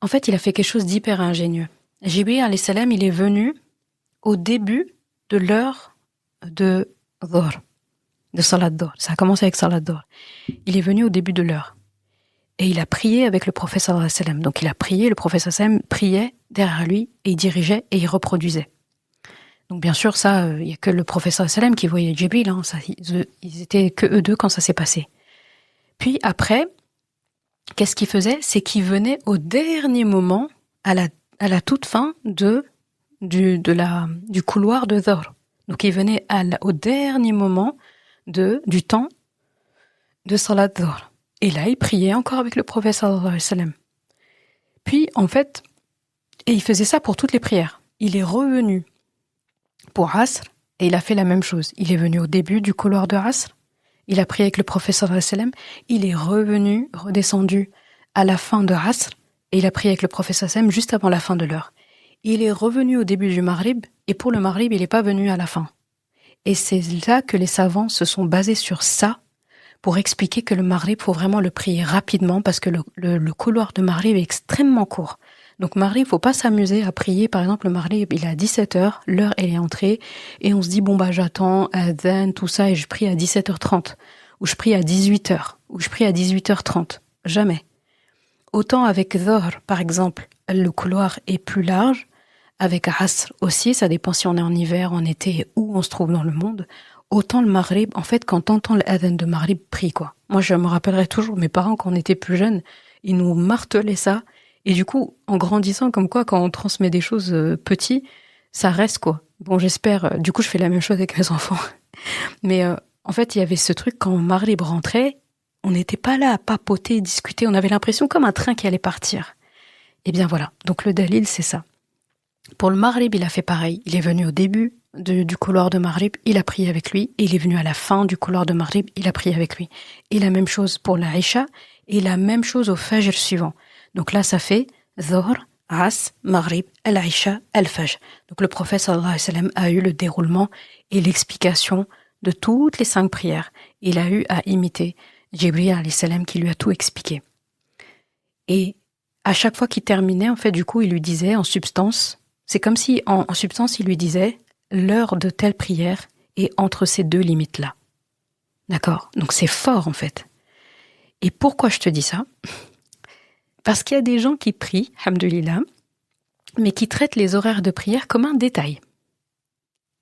En fait, il a fait quelque chose d'hyper ingénieux. Jibril alayhi salam, il est venu au début de l'heure de Dhuhr, de Salat Dhuhr. Ça a commencé avec Salat Dhuhr. Il est venu au début de l'heure. Et il a prié avec le prophète sallallahu alayhi wa sallam. Donc il a prié, le prophète sallallahu alayhi wa sallam priait derrière lui, et il dirigeait et il reproduisait. Donc bien sûr, ça, il n'y a que le prophète sallallahu alayhi wa sallam qui voyait Jibril. Hein, ils étaient que eux deux quand ça s'est passé. Puis après, qu'est-ce qu'il faisait? C'est qu'il venait au dernier moment, à la toute fin du couloir de Dhuhr. Donc il venait au dernier moment du temps de Salat Dhuhr. Et là, il priait encore avec le prophète sallallahu alayhi wa sallam. Puis, en fait, et il faisait ça pour toutes les prières. Il est revenu pour Asr, et il a fait la même chose. Il est venu au début du couloir de Asr, il a prié avec le prophète sallallahu alayhi wa sallam, il est redescendu à la fin de Asr, et il a prié avec le prophète sallallahu alayhi wa sallam juste avant la fin de l'heure. Il est revenu au début du Maghrib, et pour le Maghrib, il n'est pas venu à la fin. Et c'est là que les savants se sont basés sur ça, pour expliquer que le Maghrib, faut vraiment le prier rapidement, parce que le couloir de Maghrib est extrêmement court. Donc Maghrib, faut pas s'amuser à prier. Par exemple, le Maghrib, il est à 17h, l'heure elle est entrée, et on se dit, bon bah j'attends, adhan, tout ça, et je prie à 17h30, ou je prie à 18h, ou je prie à 18h30. Jamais. Autant avec Dhuhr, par exemple, le couloir est plus large, avec Asr aussi, ça dépend si on est en hiver, en été, où on se trouve dans le monde. Autant le Maghrib, en fait, quand t'entends l'adhan de Maghrib, prie quoi. Moi, je me rappellerai toujours, mes parents, quand on était plus jeunes, ils nous martelaient ça. Et du coup, en grandissant, comme quoi, quand on transmet des choses petits, ça reste quoi. Bon, j'espère, du coup, je fais la même chose avec mes enfants. Mais en fait, il y avait ce truc, quand Maghrib rentrait, on n'était pas là à papoter, discuter, on avait l'impression comme un train qui allait partir. Et bien voilà, donc le dalil, c'est ça. Pour le Maghrib, il a fait pareil. Il est venu au début du couloir de Maghrib, il a prié avec lui. Et il est venu à la fin du couloir de Maghrib, il a prié avec lui. Et la même chose pour la Isha, et la même chose au Fajr suivant. Donc là, ça fait Dhuhr, As, Maghrib, Al-Isha, Al-Fajr. Donc le prophète sallallahu alayhi wa sallam a eu le déroulement et l'explication de toutes les 5 prières. Il a eu à imiter Jibril alayhi salam qui lui a tout expliqué. Et à chaque fois qu'il terminait, en fait, du coup, il lui disait en substance, c'est comme si en substance, il lui disait l'heure de telle prière est entre ces 2 limites-là. D'accord? Donc c'est fort, en fait. Et pourquoi je te dis ça? Parce qu'il y a des gens qui prient, alhamdoulilah, mais qui traitent les horaires de prière comme un détail.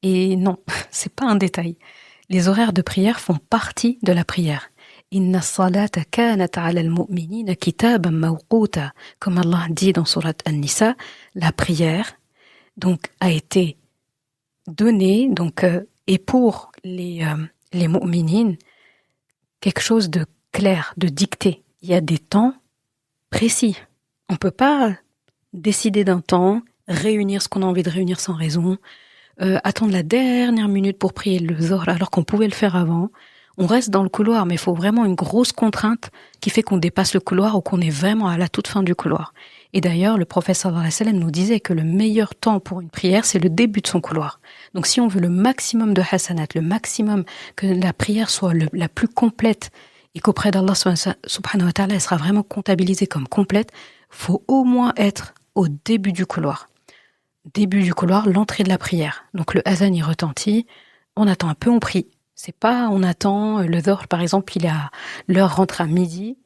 Et non, c'est pas un détail. Les horaires de prière font partie de la prière. Inna as-salata kanat 'ala al-mu'minina kitaban mawquta, comme Allah dit dans sourate An-Nisa, la prière donc a été donnée donc et pour les mu'minines quelque chose de clair, de dicté. Il y a des temps précis. On peut pas décider d'un temps, réunir ce qu'on a envie de réunir sans raison, attendre la dernière minute pour prier le Zohr alors qu'on pouvait le faire avant. On reste dans le couloir, mais il faut vraiment une grosse contrainte qui fait qu'on dépasse le couloir ou qu'on est vraiment à la toute fin du couloir. Et d'ailleurs, le prophète sallallahu alayhi wa sallam nous disait que le meilleur temps pour une prière, c'est le début de son couloir. Donc si on veut le maximum de hasanat, le maximum que la prière soit la plus complète et qu'auprès d'Allah subhanahu wa ta'ala, elle sera vraiment comptabilisée comme complète, faut au moins être au début du couloir. Début du couloir, l'entrée de la prière. Donc le azan y retentit, on attend un peu, on prie. C'est pas, on attend, le Dhuhr par exemple, l'heure rentre à midi,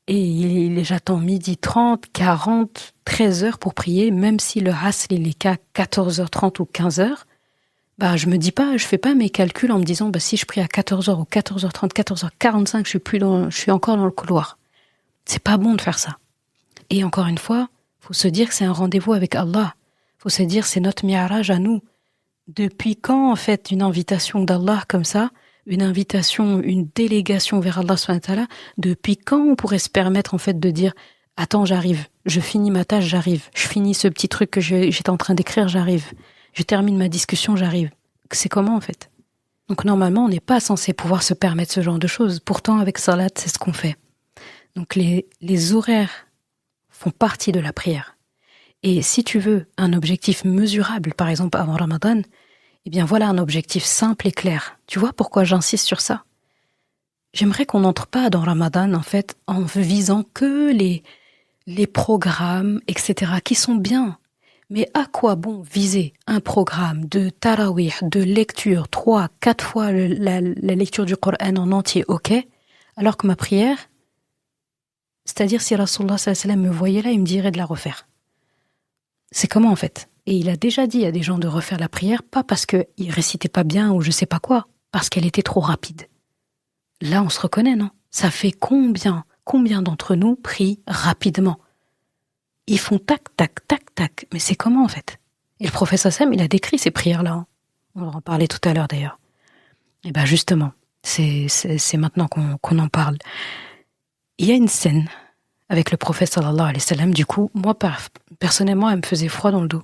et j'attends midi 30, 40, 13 heures pour prier, même si le Asr il est qu'à 14h30 ou 15h, bah je me dis pas, je fais pas mes calculs en me disant bah si je prie à 14h ou 14h30, 14h45, je suis encore dans le couloir. C'est pas bon de faire ça. Et encore une fois, faut se dire que c'est un rendez-vous avec Allah. Faut se dire c'est notre mi'raj à nous. Depuis quand, en fait, une invitation d'Allah comme ça, une invitation, une délégation vers Allah subhanahu wa ta'ala, depuis quand on pourrait se permettre, en fait, de dire « Attends, j'arrive, je finis ma tâche, j'arrive, je finis ce petit truc que j'étais en train d'écrire, j'arrive, je termine ma discussion, j'arrive. » C'est comment, en fait? Donc, normalement, on n'est pas censé pouvoir se permettre ce genre de choses. Pourtant, avec Salat, c'est ce qu'on fait. Donc, les horaires font partie de la prière. Et si tu veux un objectif mesurable, par exemple avant Ramadan, eh bien voilà un objectif simple et clair. Tu vois pourquoi j'insiste sur ça? J'aimerais qu'on n'entre pas dans Ramadan, en fait, en visant que les programmes, etc., qui sont bien. Mais à quoi bon viser un programme de tarawih, de lecture, 3, 4 fois la lecture du Coran en entier, ok, alors que ma prière, c'est-à-dire si Rasulullah sallallahu alayhi wa sallam me voyait là, il me dirait de la refaire. C'est comment en fait? Et il a déjà dit à des gens de refaire la prière, pas parce qu'ils récitaient pas bien ou je sais pas quoi, parce qu'elle était trop rapide. Là, on se reconnaît, non? Ça fait combien d'entre nous prient rapidement? Ils font tac, tac, tac, tac. Mais c'est comment en fait? Et le professeur Sam, il a décrit ces prières-là. Hein. On en parlait tout à l'heure d'ailleurs. Et ben justement, c'est maintenant qu'on en parle. Il y a une scène avec le prophète sallallahu alayhi wa sallam, du coup, moi, personnellement, elle me faisait froid dans le dos.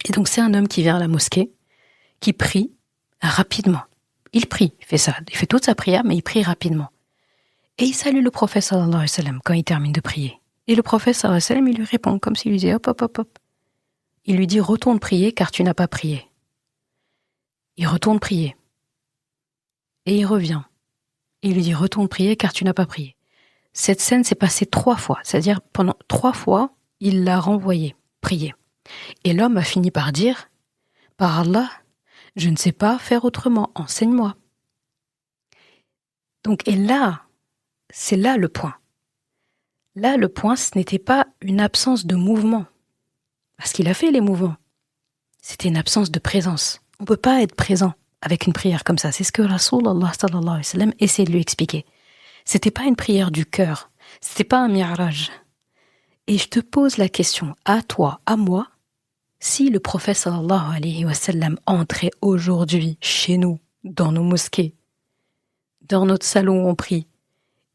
Et donc, c'est un homme qui vient à la mosquée, qui prie rapidement. Il prie, il fait toute sa prière, mais il prie rapidement. Et il salue le prophète sallallahu alayhi wa sallam quand il termine de prier. Et le prophète sallallahu alayhi wa sallam, il lui répond comme s'il lui disait hop, hop, hop, hop. Il lui dit retourne prier car tu n'as pas prié. Il retourne prier. Et il revient. Et il lui dit retourne prier car tu n'as pas prié. Cette scène s'est passée 3 fois, c'est-à-dire pendant 3 fois, il l'a renvoyé, prier. Et l'homme a fini par dire, par Allah, je ne sais pas faire autrement, enseigne-moi. Donc, et là, c'est là le point. Là, le point, ce n'était pas une absence de mouvement, parce qu'il a fait les mouvements. C'était une absence de présence. On ne peut pas être présent avec une prière comme ça. C'est ce que Rasulullah sallallahu alayhi wa sallam essaie de lui expliquer. C'était pas une prière du cœur, c'était pas un mi'raj. Et je te pose la question, à toi, à moi, si le prophète sallallahu alayhi wa sallam entrait aujourd'hui chez nous, dans nos mosquées, dans notre salon où on prie,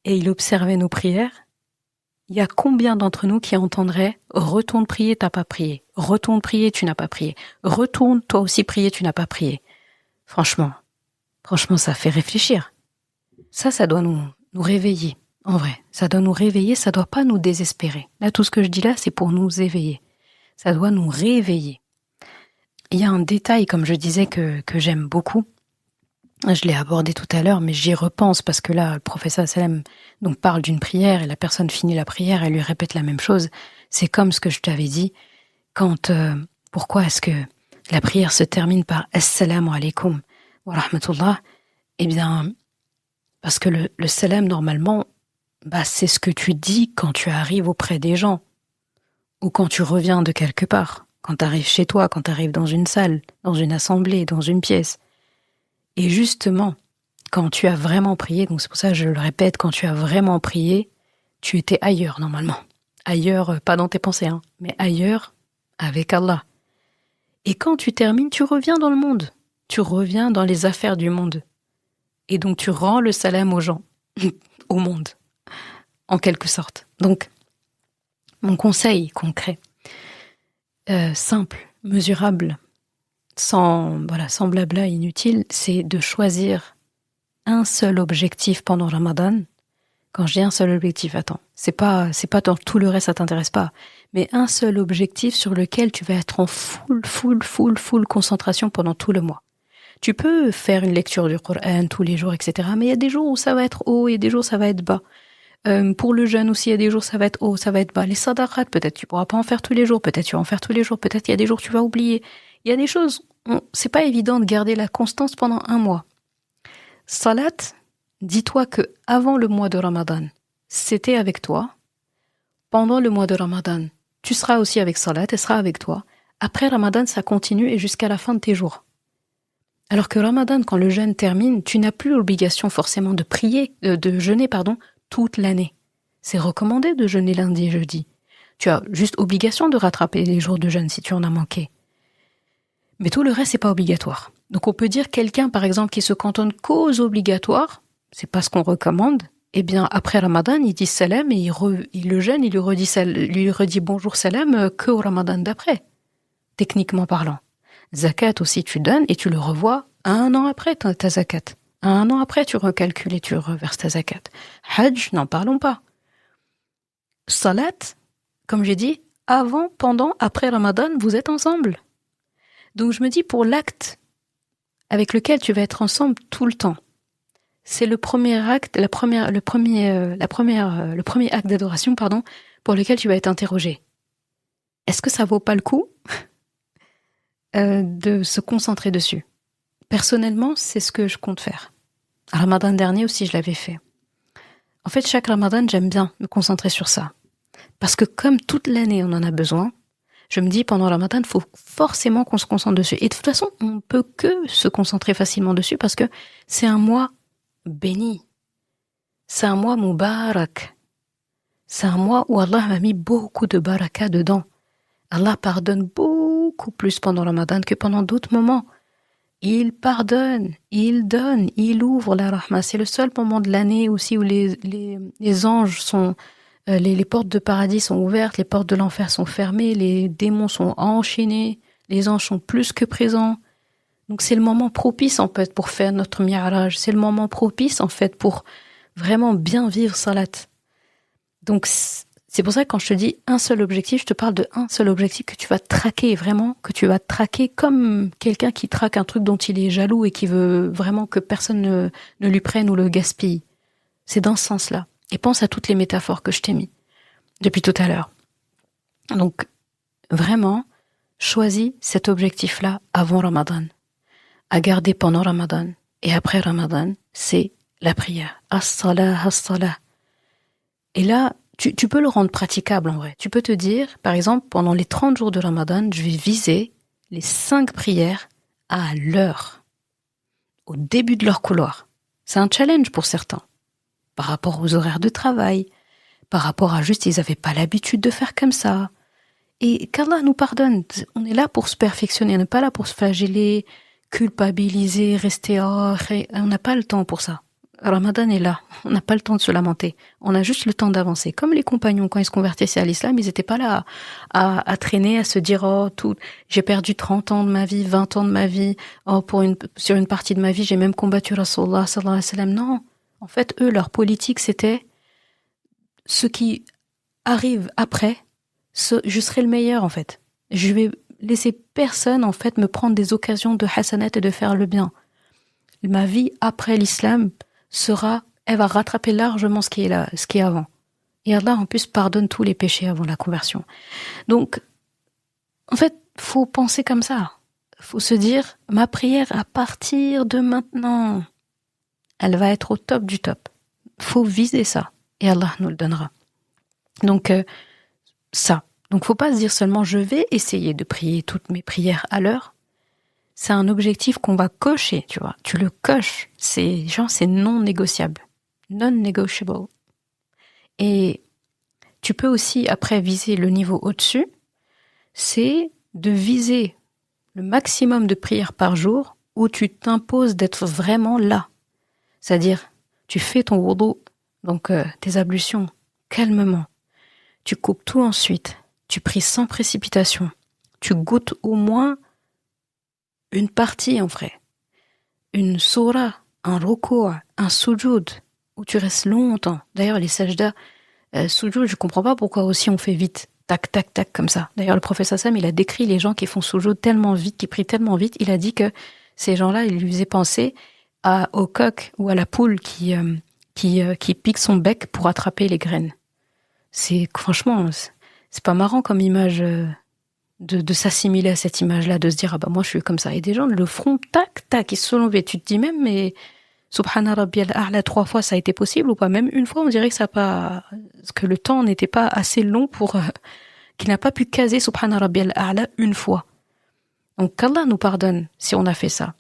et il observait nos prières, il y a combien d'entre nous qui entendraient « Retourne prier, t'as pas prié. Retourne prier, tu n'as pas prié. Retourne toi aussi prier, tu n'as pas prié. » Franchement, ça fait réfléchir. Ça doit nous réveiller. En vrai, ça doit nous réveiller, ça doit pas nous désespérer. Là, tout ce que je dis là, c'est pour nous éveiller. Ça doit nous réveiller. Il y a un détail, comme je disais, que j'aime beaucoup. Je l'ai abordé tout à l'heure, mais j'y repense parce que là, le professeur Salem donc parle d'une prière et la personne finit la prière et lui répète la même chose. C'est comme ce que je t'avais dit. Pourquoi est-ce que la prière se termine par Assalamu alaikum wa rahmatullah? Eh bien, parce que le salam, normalement, c'est ce que tu dis quand tu arrives auprès des gens ou quand tu reviens de quelque part, quand tu arrives chez toi, quand tu arrives dans une salle, dans une assemblée, dans une pièce. Et justement, quand tu as vraiment prié, donc c'est pour ça que je le répète, quand tu as vraiment prié, tu étais ailleurs normalement. Ailleurs, pas dans tes pensées, mais ailleurs avec Allah. Et quand tu termines, tu reviens dans le monde. Tu reviens dans les affaires du monde. Et donc tu rends le salam aux gens, au monde, en quelque sorte. Donc, mon conseil concret, simple, mesurable, sans blabla inutile, c'est de choisir un seul objectif pendant Ramadan. Quand je dis un seul objectif, attends, c'est pas dans tout le reste, ça t'intéresse pas, mais un seul objectif sur lequel tu vas être en full concentration pendant tout le mois. Tu peux faire une lecture du Coran tous les jours, etc. Mais il y a des jours où ça va être haut, il y a des jours où ça va être bas. Pour le jeûne aussi, il y a des jours où ça va être haut, ça va être bas. Les sadaqat, peut-être tu pourras pas en faire tous les jours, peut-être tu vas en faire tous les jours, peut-être il y a des jours où tu vas oublier. Il y a des choses, c'est pas évident de garder la constance pendant un mois. Salat, dis-toi que avant le mois de Ramadan, c'était avec toi. Pendant le mois de Ramadan, tu seras aussi avec Salat, elle sera avec toi. Après Ramadan, ça continue et jusqu'à la fin de tes jours. Alors que Ramadan, quand le jeûne termine, tu n'as plus l'obligation forcément de jeûner, toute l'année. C'est recommandé de jeûner lundi et jeudi. Tu as juste obligation de rattraper les jours de jeûne si tu en as manqué. Mais tout le reste, c'est pas obligatoire. Donc on peut dire quelqu'un, par exemple, qui se cantonne qu'aux obligatoires, c'est pas ce qu'on recommande, eh bien, après Ramadan, il dit salam et il le jeûne, il lui redit bonjour salam que au Ramadan d'après, techniquement parlant. Zakat aussi, tu donnes et tu le revois 1 an après ta zakat. 1 an après, tu recalcules et tu reverses ta zakat. Hajj, n'en parlons pas. Salat, comme j'ai dit, avant, pendant, après Ramadan, vous êtes ensemble. Donc je me dis, pour l'acte avec lequel tu vas être ensemble tout le temps, c'est le premier acte, le premier acte d'adoration, pour lequel tu vas être interrogé. Est-ce que ça vaut pas le coup de se concentrer dessus? Personnellement, c'est ce que je compte faire. À Ramadan dernier aussi, je l'avais fait. En fait, chaque Ramadan, j'aime bien me concentrer sur ça. Parce que comme toute l'année, on en a besoin, je me dis, pendant Ramadan, il faut forcément qu'on se concentre dessus. Et de toute façon, on ne peut que se concentrer facilement dessus parce que c'est un mois béni. C'est un mois mubarak. C'est un mois où Allah m'a mis beaucoup de baraka dedans. Allah pardonne beaucoup plus pendant Ramadan que pendant d'autres moments. Il pardonne, il donne, il ouvre la rahma. C'est le seul moment de l'année aussi où les anges sont... les portes de paradis sont ouvertes, les portes de l'enfer sont fermées, les démons sont enchaînés, les anges sont plus que présents. Donc c'est le moment propice en fait pour faire notre mi'raj. C'est le moment propice en fait pour vraiment bien vivre salat. Donc c'est pour ça que quand je te dis un seul objectif, je te parle de un seul objectif que tu vas traquer vraiment, que tu vas traquer comme quelqu'un qui traque un truc dont il est jaloux et qui veut vraiment que personne ne lui prenne ou le gaspille. C'est dans ce sens-là. Et pense à toutes les métaphores que je t'ai mis depuis tout à l'heure. Donc, vraiment, choisis cet objectif-là avant Ramadan. À garder pendant Ramadan et après Ramadan, c'est la prière. As-salah, as-salah. Et là, tu peux le rendre praticable en vrai. Tu peux te dire, par exemple, pendant les 30 jours de Ramadan, je vais viser les 5 prières à l'heure, au début de leur couloir. C'est un challenge pour certains. Par rapport aux horaires de travail, par rapport à juste, ils n'avaient pas l'habitude de faire comme ça. Et qu'Allah nous pardonne. On est là pour se perfectionner, on n'est pas là pour se flageller, culpabiliser, rester on n'a pas le temps pour ça. Ramadan est là. On n'a pas le temps de se lamenter. On a juste le temps d'avancer. Comme les compagnons, quand ils se convertissaient à l'islam, ils n'étaient pas là à traîner, à se dire, j'ai perdu 30 ans de ma vie, 20 ans de ma vie. Sur une partie de ma vie, j'ai même combattu Rasulullah sallallahu alayhi wa sallam. Non. En fait, eux, leur politique, c'était ce qui arrive après, je serai le meilleur, en fait. Je vais laisser personne, en fait, me prendre des occasions de hasanat et de faire le bien. Ma vie après l'islam elle va rattraper largement ce qui est là, ce qui est avant. Et Allah, en plus, pardonne tous les péchés avant la conversion. Donc, en fait, faut penser comme ça. Faut se dire, ma prière à partir de maintenant, elle va être au top du top. Faut viser ça. Et Allah nous le donnera. Donc, ça. Donc, faut pas se dire seulement, je vais essayer de prier toutes mes prières à l'heure. C'est un objectif qu'on va cocher, tu vois. Tu le coches. C'est non négociable. Non-negotiable. Et tu peux aussi, après, viser le niveau au-dessus. C'est de viser le maximum de prières par jour où tu t'imposes d'être vraiment là. C'est-à-dire, tu fais ton wudu, donc tes ablutions, calmement. Tu coupes tout ensuite. Tu pries sans précipitation. Tu goûtes au moins une partie en vrai. Une soura, un ruku', un sujoud, où tu restes longtemps. D'ailleurs, les sajdas, sujoud, je comprends pas pourquoi aussi on fait vite. Tac, tac, tac, comme ça. D'ailleurs, le professeur Sam, il a décrit les gens qui font sujoud tellement vite, qui prient tellement vite. Il a dit que ces gens-là, il lui faisait penser au coq ou à la poule qui pique son bec pour attraper les graines. Franchement, c'est pas marrant comme image de s'assimiler à cette image-là, de se dire, moi je suis comme ça. Et des gens le feront, tac, tac, ils se sont levés. Tu te dis même, mais Subhana Rabbiyal A'la 3 fois, ça a été possible ou pas? Même une fois, on dirait que le temps n'était pas assez long pour qu'il n'a pas pu caser Subhana Rabbiyal A'la une fois. Donc qu'Allah nous pardonne si on a fait ça.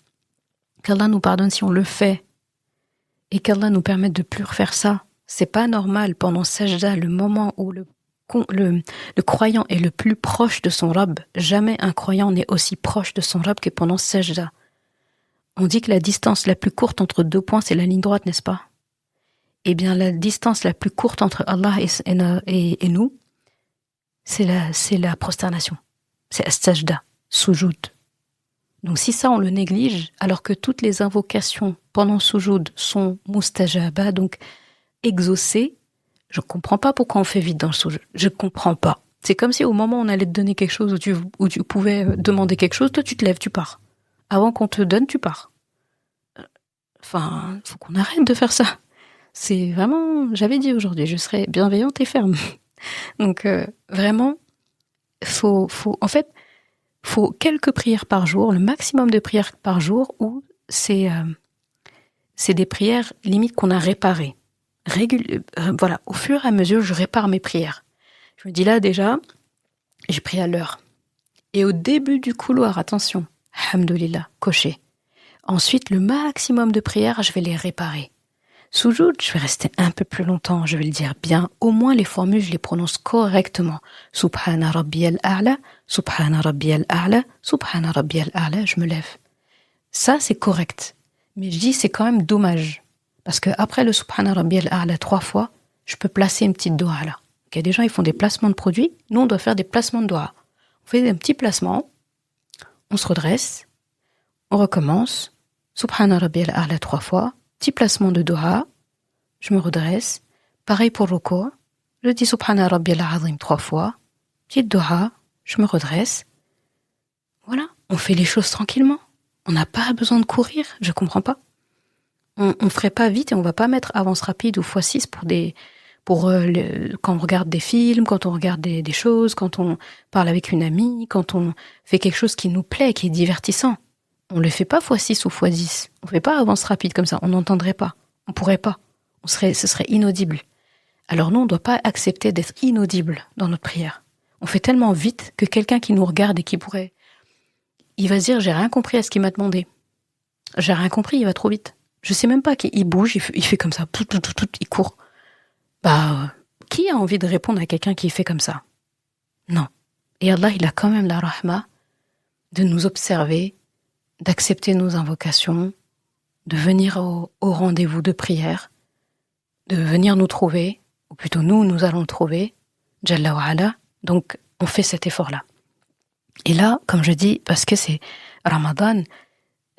Qu'Allah nous pardonne si on le fait. Et qu'Allah nous permette de plus refaire ça. C'est pas normal pendant sajda, le moment où le croyant est le plus proche de son Rabb. Jamais un croyant n'est aussi proche de son Rabb que pendant sajda. On dit que la distance la plus courte entre 2 points, c'est la ligne droite, n'est-ce pas? Eh bien, la distance la plus courte entre Allah et nous, c'est la prosternation. C'est sajda, sujoud. Donc si ça, on le néglige, alors que toutes les invocations pendant sujoud sont mustajaba, donc exaucées, je comprends pas pourquoi on fait vite dans le sujoud. Je comprends pas. C'est comme si au moment où on allait te donner quelque chose, où tu pouvais demander quelque chose, toi tu te lèves, tu pars. Avant qu'on te donne, tu pars. Enfin, faut qu'on arrête de faire ça. C'est vraiment, j'avais dit aujourd'hui, je serai bienveillante et ferme. Donc vraiment, faut quelques prières par jour, le maximum de prières par jour, où c'est des prières limite qu'on a réparées. Voilà, au fur et à mesure, je répare mes prières. Je me dis là déjà, j'ai pris à l'heure. Et au début du couloir, attention, alhamdoulilah, coché. Ensuite, le maximum de prières, je vais les réparer. Sujoud, je vais rester un peu plus longtemps, je vais le dire bien. Au moins, les formules, je les prononce correctement. Subhana Rabbiyal A'la, Subhana Rabbiyal A'la, Subhana Rabbiyal A'la, je me lève. Ça, c'est correct. Mais je dis, c'est quand même dommage. Parce que après le Subhana Rabbiyal A'la 3 fois, je peux placer une petite doha là. Okay, des gens, ils font des placements de produits. Nous, on doit faire des placements de doha. On fait un petit placement, on se redresse, on recommence. Subhana Rabbiyal A'la 3 fois, petit placement de doha, je me redresse. Pareil pour ruku', je dis Subhana Rabbiyal Azim 3 fois, petite doha, je me redresse. Voilà, on fait les choses tranquillement. On n'a pas besoin de courir, je comprends pas. On ferait pas vite et on va pas mettre avance rapide ou x6 quand on regarde des films, quand on regarde des choses, quand on parle avec une amie, quand on fait quelque chose qui nous plaît, qui est divertissant. On le fait pas x6 ou x10. On fait pas avance rapide comme ça. On n'entendrait pas. On pourrait pas. Ce serait inaudible. Alors nous, on doit pas accepter d'être inaudible dans notre prière. On fait tellement vite que quelqu'un qui nous regarde et il va se dire, j'ai rien compris à ce qu'il m'a demandé. J'ai rien compris, il va trop vite. Je sais même pas qu'il bouge, il fait comme ça, il court. Qui a envie de répondre à quelqu'un qui fait comme ça? Non. Et Allah, il a quand même la rahma de nous observer, d'accepter nos invocations, de venir au rendez-vous de prière, de venir nous trouver, ou plutôt nous allons le trouver, Jalla wa ala. Donc, on fait cet effort-là. Et là, comme je dis, parce que c'est Ramadan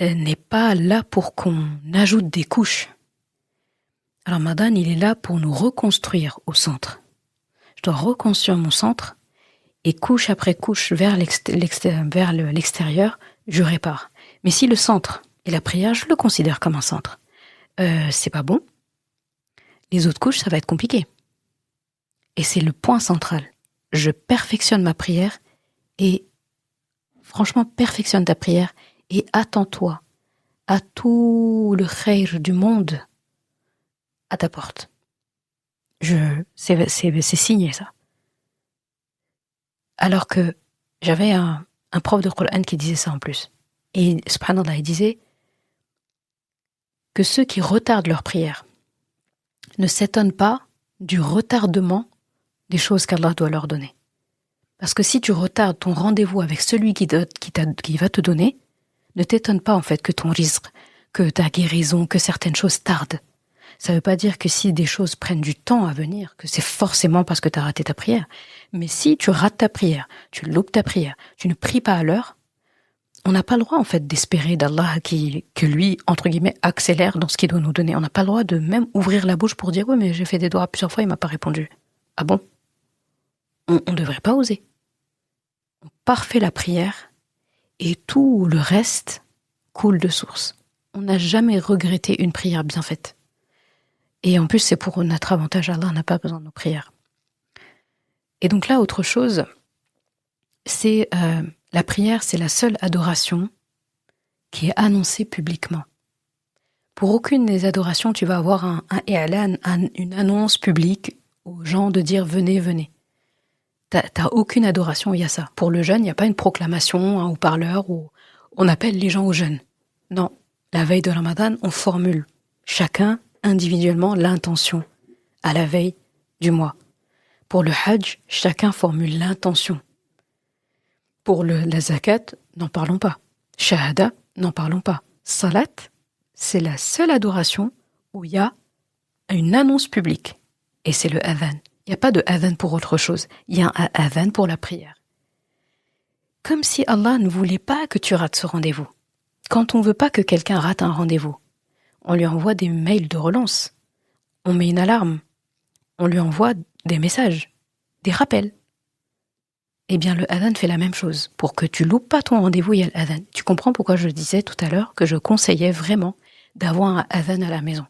n'est pas là pour qu'on ajoute des couches. Ramadan, il est là pour nous reconstruire au centre. Je dois reconstruire mon centre et couche après couche vers l'extérieur, je répare. Mais si le centre et la prière, je le considère comme un centre, c'est pas bon. Les autres couches, ça va être compliqué. Et c'est le point central. Je perfectionne ma prière et franchement, perfectionne ta prière et attends-toi à tout le khayr du monde à ta porte. C'est signé ça. Alors que j'avais un prof de Coran qui disait ça en plus. Et subhanallah, il disait que ceux qui retardent leur prière ne s'étonnent pas du retardement des choses qu'Allah doit leur donner. Parce que si tu retardes ton rendez-vous avec celui qui va te donner, ne t'étonne pas en fait que ton rizq, que ta guérison, que certaines choses tardent. Ça ne veut pas dire que si des choses prennent du temps à venir, que c'est forcément parce que tu as raté ta prière. Mais si tu rates ta prière, tu loupes ta prière, tu ne pries pas à l'heure, on n'a pas le droit en fait d'espérer d'Allah que lui, entre guillemets, accélère dans ce qu'il doit nous donner. On n'a pas le droit de même ouvrir la bouche pour dire « Oui, mais j'ai fait des doigts plusieurs fois, il ne m'a pas répondu. » Ah bon ? On ne devrait pas oser. On parfait la prière et tout le reste coule de source. On n'a jamais regretté une prière bien faite. Et en plus, c'est pour notre avantage. Allah n'a pas besoin de nos prières. Et donc là, autre chose, c'est la prière, c'est la seule adoration qui est annoncée publiquement. Pour aucune des adorations, tu vas avoir un i'lan, une annonce publique aux gens de dire « venez, venez ». T'as aucune adoration où il y a ça. Pour le jeûne, il n'y a pas une proclamation, un haut-parleur où on appelle les gens au jeûne. Non, la veille de Ramadan, on formule chacun individuellement l'intention à la veille du mois. Pour le Hajj, chacun formule l'intention. Pour la zakat, n'en parlons pas. Shahada, n'en parlons pas. Salat, c'est la seule adoration où il y a une annonce publique. Et c'est le adhan. Il n'y a pas de adhan pour autre chose. Il y a un adhan pour la prière. Comme si Allah ne voulait pas que tu rates ce rendez-vous. Quand on ne veut pas que quelqu'un rate un rendez-vous, on lui envoie des mails de relance. On met une alarme. On lui envoie des messages, des rappels. Eh bien, le adhan fait la même chose. Pour que tu loupes pas ton rendez-vous, il y a le adhan. Tu comprends pourquoi je disais tout à l'heure que je conseillais vraiment d'avoir un adhan à la maison.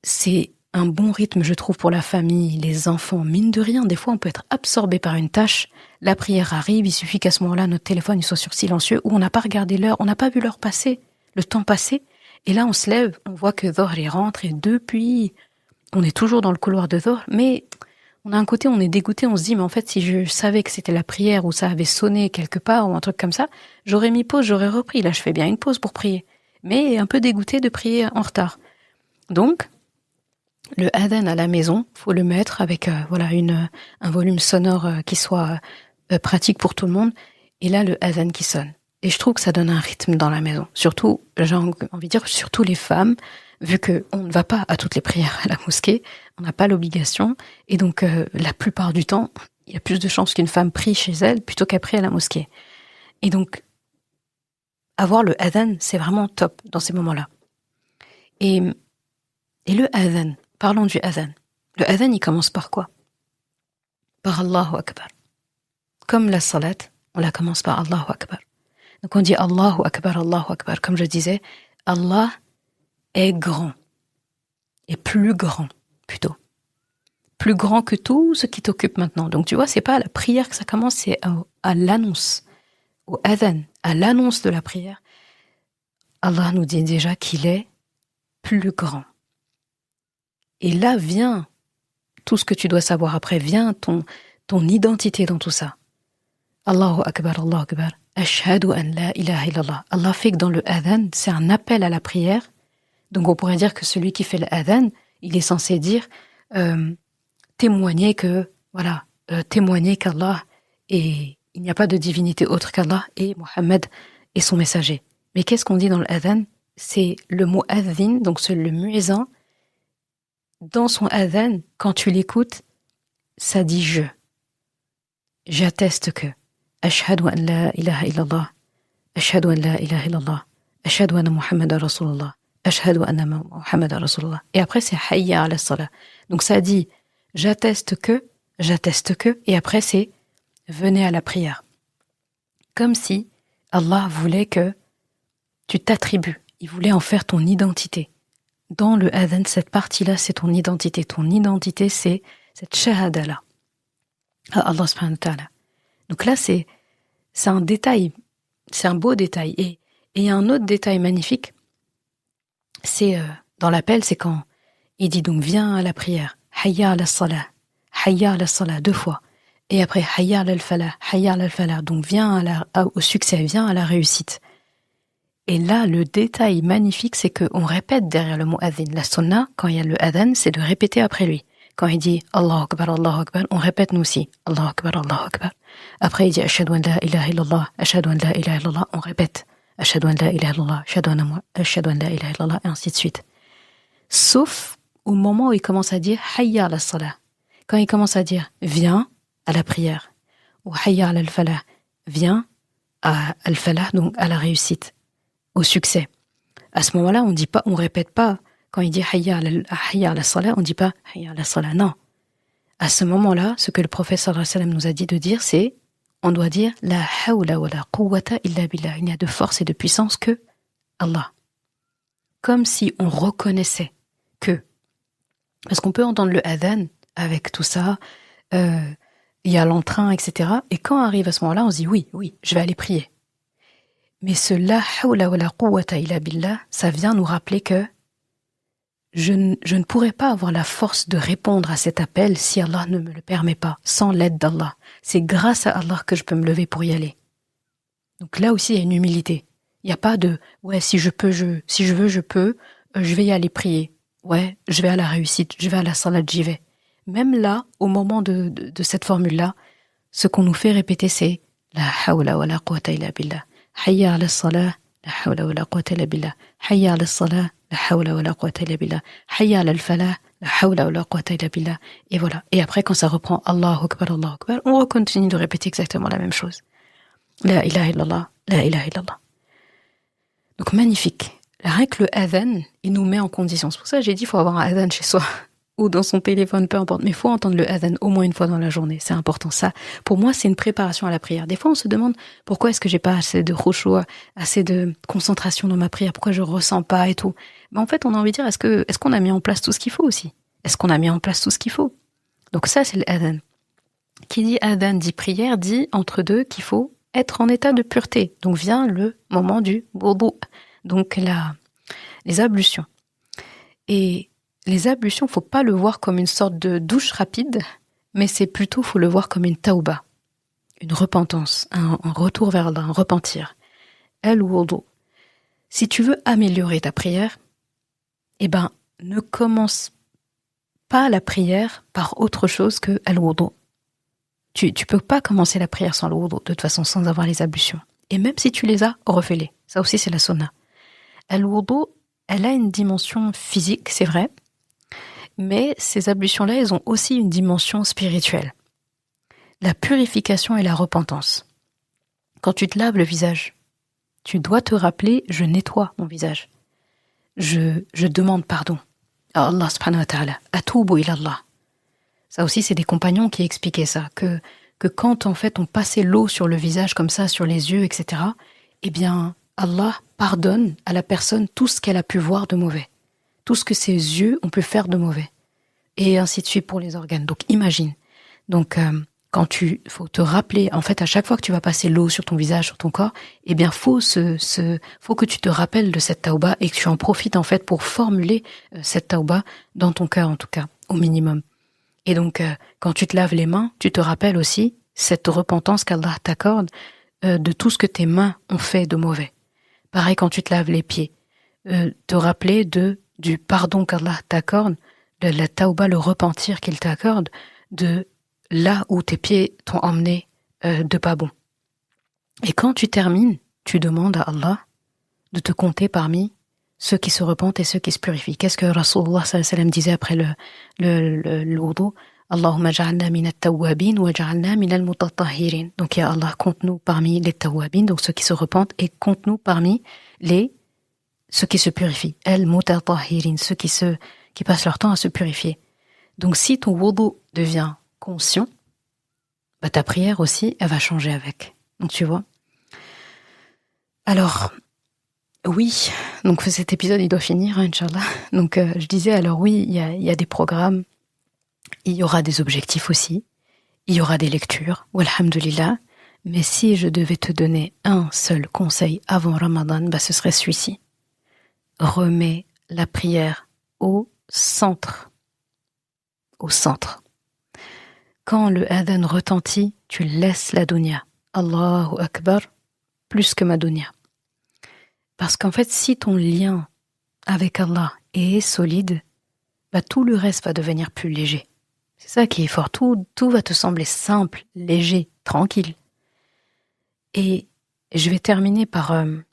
C'est un bon rythme, je trouve, pour la famille, les enfants. Mine de rien, des fois, on peut être absorbé par une tâche. La prière arrive, il suffit qu'à ce moment-là, notre téléphone il soit sur silencieux, ou on n'a pas regardé l'heure, on n'a pas vu l'heure passer, le temps passer. Et là, on se lève, on voit que Dhuhr il rentre, et depuis, on est toujours dans le couloir de Dhuhr, mais on a un côté, on est dégoûté, on se dit, mais en fait, si je savais que c'était la prière, ou ça avait sonné quelque part, ou un truc comme ça, j'aurais mis pause, j'aurais repris. Là, je fais bien une pause pour prier. Mais un peu dégoûté de prier en retard. Donc, le adhan à la maison, faut le mettre avec un volume sonore qui soit pratique pour tout le monde. Et là, le adhan qui sonne. Et je trouve que ça donne un rythme dans la maison. Surtout, j'ai envie de dire, surtout les femmes, vu que on ne va pas à toutes les prières à la mosquée, on n'a pas l'obligation. Et donc, la plupart du temps, il y a plus de chances qu'une femme prie chez elle plutôt qu'elle prie à la mosquée. Et donc, avoir le adhan, c'est vraiment top dans ces moments-là. Et le adhan, parlons du adhan. Le adhan, il commence par quoi ? Par Allahu Akbar. Comme la salat, on la commence par Allahu Akbar. Donc on dit Allahu Akbar, Allahu Akbar. Comme je disais, Allah est grand. Et plus grand, plutôt. Plus grand que tout ce qui t'occupe maintenant. Donc tu vois, c'est pas à la prière que ça commence, c'est à l'annonce, au adhan, à l'annonce de la prière. Allah nous dit déjà qu'il est plus grand. Et là vient tout ce que tu dois savoir après, vient ton identité dans tout ça. Allahu Akbar, Allahu Akbar, Ashhadu an la ilaha illallah. Allah fait que dans le adhan, c'est un appel à la prière. Donc on pourrait dire que celui qui fait le adhan, il est censé dire, témoigner qu'Allah et il n'y a pas de divinité autre qu'Allah et Mohammed est son messager. Mais qu'est-ce qu'on dit dans le adhan ? c'est le mu'adhin, donc le muezzin, dans son adhan, quand tu l'écoutes, ça dit je. J'atteste que. Ashhadu an la ilaha illallah. Ashhadu an la ilaha illallah. Ashhadu anna Muhammadan Rasulullah. Ashhadu anna Muhammadan Rasulullah. Et après, c'est hayya ala salah. Donc ça dit j'atteste que, et après c'est venez à la prière. Comme si Allah voulait que tu t'attribues. Il voulait en faire ton identité. Dans le adhan, cette partie-là, c'est ton identité. Ton identité, c'est cette shahada-là. À Allah subhanahu wa ta'ala. Donc là, c'est un détail. C'est un beau détail. Et il y a un autre détail magnifique. C'est dans l'appel, c'est quand il dit donc viens à la prière. Hayya ala salah. Hayya ala salah, 2 fois. Et après, hayya ala al-falah. Hayya ala al-falah. Donc viens au succès, viens à la réussite. Et là, le détail magnifique, c'est qu'on répète derrière le mu'adhin. La sunna, quand il y a le adhan, c'est de répéter après lui. Quand il dit Allahu Akbar, on répète nous aussi. Allahu Akbar, Allahu Akbar. Après, il dit Ashhadu an la ilaha illallah, Ashhadu an la ilaha illallah, on répète. Ashhadu an la ilaha illallah, Ashhadu an la ilaha illallah, et ainsi de suite. Sauf au moment où il commence à dire Hayya ala salah. Quand il commence à dire viens à la prière. Ou Hayya ala al-falah, viens à al-falah, donc à la réussite. Au succès. À ce moment-là, on répète pas. Quand il dit hayya ala salah, on dit pas hayya ala salah. Non. À ce moment-là, ce que le prophète sallallahu alayhi wa sallam nous a dit de dire, c'est on doit dire la hawla wa la quwwata illa billah. Il n'y a de force et de puissance que Allah. Comme si on reconnaissait que. Parce qu'on peut entendre le adhan avec tout ça, il y a l'entrain, etc. Et quand arrive à ce moment-là, on se dit oui, je vais aller prier. Mais ce la hawla wa la quwwata illa billah, ça vient nous rappeler que je ne pourrais pas avoir la force de répondre à cet appel si Allah ne me le permet pas, sans l'aide d'Allah. C'est grâce à Allah que je peux me lever pour y aller. Donc là aussi, il y a une humilité. Il n'y a pas de ouais, si je veux, je vais y aller prier. Ouais, je vais à la réussite, je vais à la salat, j'y vais. Même là, au moment de cette formule-là, ce qu'on nous fait répéter, c'est la hawla wa la quwwata illa billah. Hayya ala salah, la hawla wa la quwwata illa billah. Hayya ala salah, la hawla wa la quwwata illa billah. Hayya ala al-falah, la hawla wa la quwwata illa billah. Et voilà. Et après, quand ça reprend Allahu Akbar, on continue de répéter exactement la même chose. La ilaha illallah, la ilaha illallah. Donc magnifique. Rien que le adhan, il nous met en condition. C'est pour ça que j'ai dit qu'il faut avoir un adhan chez soi. Ou dans son téléphone, peu importe. Mais il faut entendre le adhan au moins une fois dans la journée. C'est important. Ça, pour moi, c'est une préparation à la prière. Des fois, on se demande pourquoi est-ce que j'ai pas assez de khushu', assez de concentration dans ma prière, pourquoi je ressens pas et tout. Mais en fait, on a envie de dire, est-ce qu'on a mis en place tout ce qu'il faut aussi? Est-ce qu'on a mis en place tout ce qu'il faut? Donc ça, c'est le adhan. Qui dit adhan, dit prière, dit entre deux qu'il faut être en état de pureté. Donc vient le moment du wudu. Donc les ablutions. Et les ablutions, faut pas le voir comme une sorte de douche rapide, mais c'est plutôt, faut le voir comme une tauba, une repentance, un retour vers Allah, un repentir. Al-wudu. Si tu veux améliorer ta prière, ne commence pas la prière par autre chose que al-wudu. Tu peux pas commencer la prière sans le wudu, de toute façon, sans avoir les ablutions. Et même si tu les as, refais-les. Ça aussi, c'est la sunna. Al-wudu, elle a une dimension physique, c'est vrai, mais ces ablutions-là, elles ont aussi une dimension spirituelle. La purification et la repentance. Quand tu te laves le visage, tu dois te rappeler, je nettoie mon visage. Je demande pardon à Allah subhanahu wa ta'ala. Atubu ila Allah. Ça aussi, c'est des compagnons qui expliquaient ça, que quand en fait on passait l'eau sur le visage comme ça, sur les yeux, etc., eh bien, Allah pardonne à la personne tout ce qu'elle a pu voir de mauvais. Tout ce que ses yeux ont pu faire de mauvais. Et ainsi de suite pour les organes. Donc imagine. Donc faut te rappeler, en fait à chaque fois que tu vas passer l'eau sur ton visage, sur ton corps, eh bien faut que tu te rappelles de cette tauba et que tu en profites en fait pour formuler cette tauba dans ton cœur en tout cas, au minimum. Et donc quand tu te laves les mains, tu te rappelles aussi cette repentance qu'Allah t'accorde de tout ce que tes mains ont fait de mauvais. Pareil quand tu te laves les pieds, te rappeler du pardon qu'Allah t'accorde, de la tauba, le repentir qu'il t'accorde, de là où tes pieds t'ont emmené de pas bon. Et quand tu termines, tu demandes à Allah de te compter parmi ceux qui se repentent et ceux qui se purifient. Qu'est-ce que Rasulullah sallallahu alayhi wa sallam disait après le wudu? Allahumma ja'alna min at-tawwabin wa ja'alna min al-mutatahhirin. Donc, ya Allah, compte-nous parmi les tawwabin, donc ceux qui se repentent, et compte-nous parmi ceux qui se purifient. Al-mutatahhirin, ceux qui passent leur temps à se purifier. Donc, si ton wudu devient conscient, bah, ta prière aussi, elle va changer avec. Donc, tu vois. Alors, oui, donc cet épisode, il doit finir, hein, Inch'Allah. Donc, je disais, alors oui, il y a des programmes, il y aura des objectifs aussi, il y aura des lectures, walhamdulillah. Mais si je devais te donner un seul conseil avant Ramadan, bah, ce serait celui-ci. Remets la prière au centre. Au centre. Quand le adhan retentit, tu laisses la dunya. Allahu Akbar, plus que ma dunya. Parce qu'en fait, si ton lien avec Allah est solide, bah, tout le reste va devenir plus léger. C'est ça qui est fort. Tout va te sembler simple, léger, tranquille. Et je vais terminer par une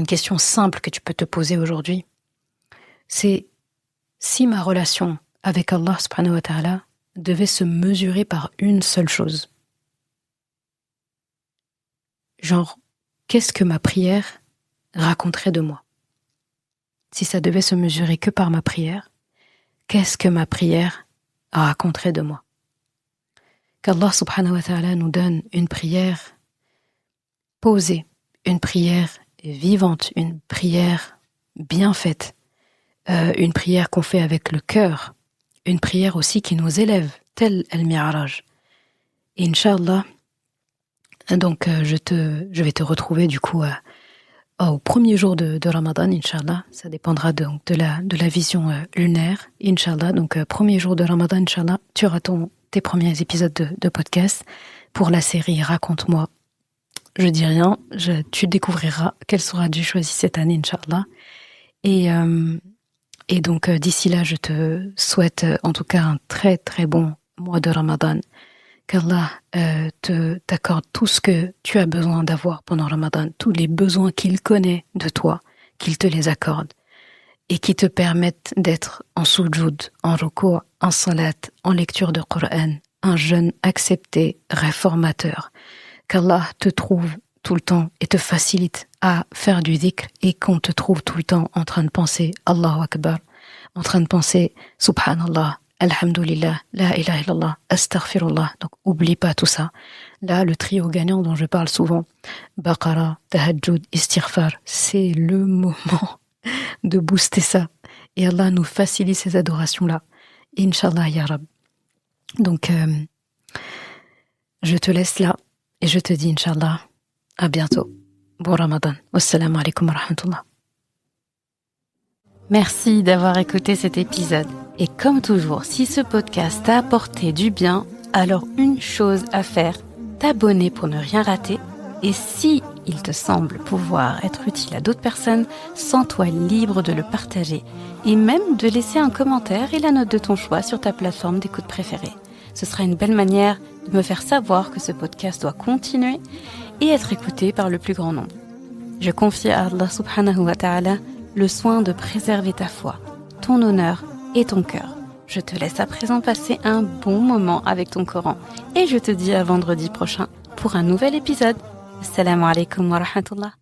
question simple que tu peux te poser aujourd'hui. C'est si ma relation avec Allah subhanahu wa ta'ala devait se mesurer par une seule chose. Genre, qu'est-ce que ma prière raconterait de moi? Si ça devait se mesurer que par ma prière, qu'est-ce que ma prière raconterait de moi? Qu'Allah subhanahu wa ta'ala nous donne une prière posée, une prière vivante, une prière bien faite, une prière qu'on fait avec le cœur, une prière aussi qui nous élève, tel Al-Mi'raj. Et Inch'Allah, donc je vais te retrouver du coup au premier jour de Ramadan, Inch'Allah. Ça dépendra donc de la vision lunaire, Inch'Allah. Donc premier jour de Ramadan, Inch'Allah, tu auras tes premiers épisodes de podcast pour la série Raconte-moi. Je dis rien, tu découvriras quel sera Dieu choisi cette année, Inch'Allah. Et donc d'ici là, je te souhaite en tout cas un très très bon mois de Ramadan. Qu'Allah t'accorde tout ce que tu as besoin d'avoir pendant Ramadan, tous les besoins qu'il connaît de toi, qu'il te les accorde et qui te permettent d'être en soujud, en ruku', en salat, en lecture de Coran, un jeûne accepté, réformateur. Qu'Allah te trouve tout le temps et te facilite à faire du dhikr et qu'on te trouve tout le temps en train de penser Allahu Akbar, en train de penser Subhanallah, Alhamdulillah, La ilaha illallah, Astaghfirullah. Donc, oublie pas tout ça. Là, le trio gagnant dont je parle souvent, Baqara, Tahajjud, Istighfar, c'est le moment de booster ça. Et Allah nous facilite ces adorations-là. Inch'Allah, Ya Rab. Donc, je te laisse là et je te dis, Inch'Allah, à bientôt. Bon Ramadan. Wassalamu alaikum wa rahmatullah. Merci d'avoir écouté cet épisode. Et comme toujours, si ce podcast t'a apporté du bien, alors une chose à faire, t'abonner pour ne rien rater. Et si il te semble pouvoir être utile à d'autres personnes, sens-toi libre de le partager et même de laisser un commentaire et la note de ton choix sur ta plateforme d'écoute préférée. Ce sera une belle manière de me faire savoir que ce podcast doit continuer et être écouté par le plus grand nombre. Je confie à Allah subhanahu wa ta'ala le soin de préserver ta foi, ton honneur et ton cœur. Je te laisse à présent passer un bon moment avec ton Coran et je te dis à vendredi prochain pour un nouvel épisode. Assalamu alaikum wa rahmatullah.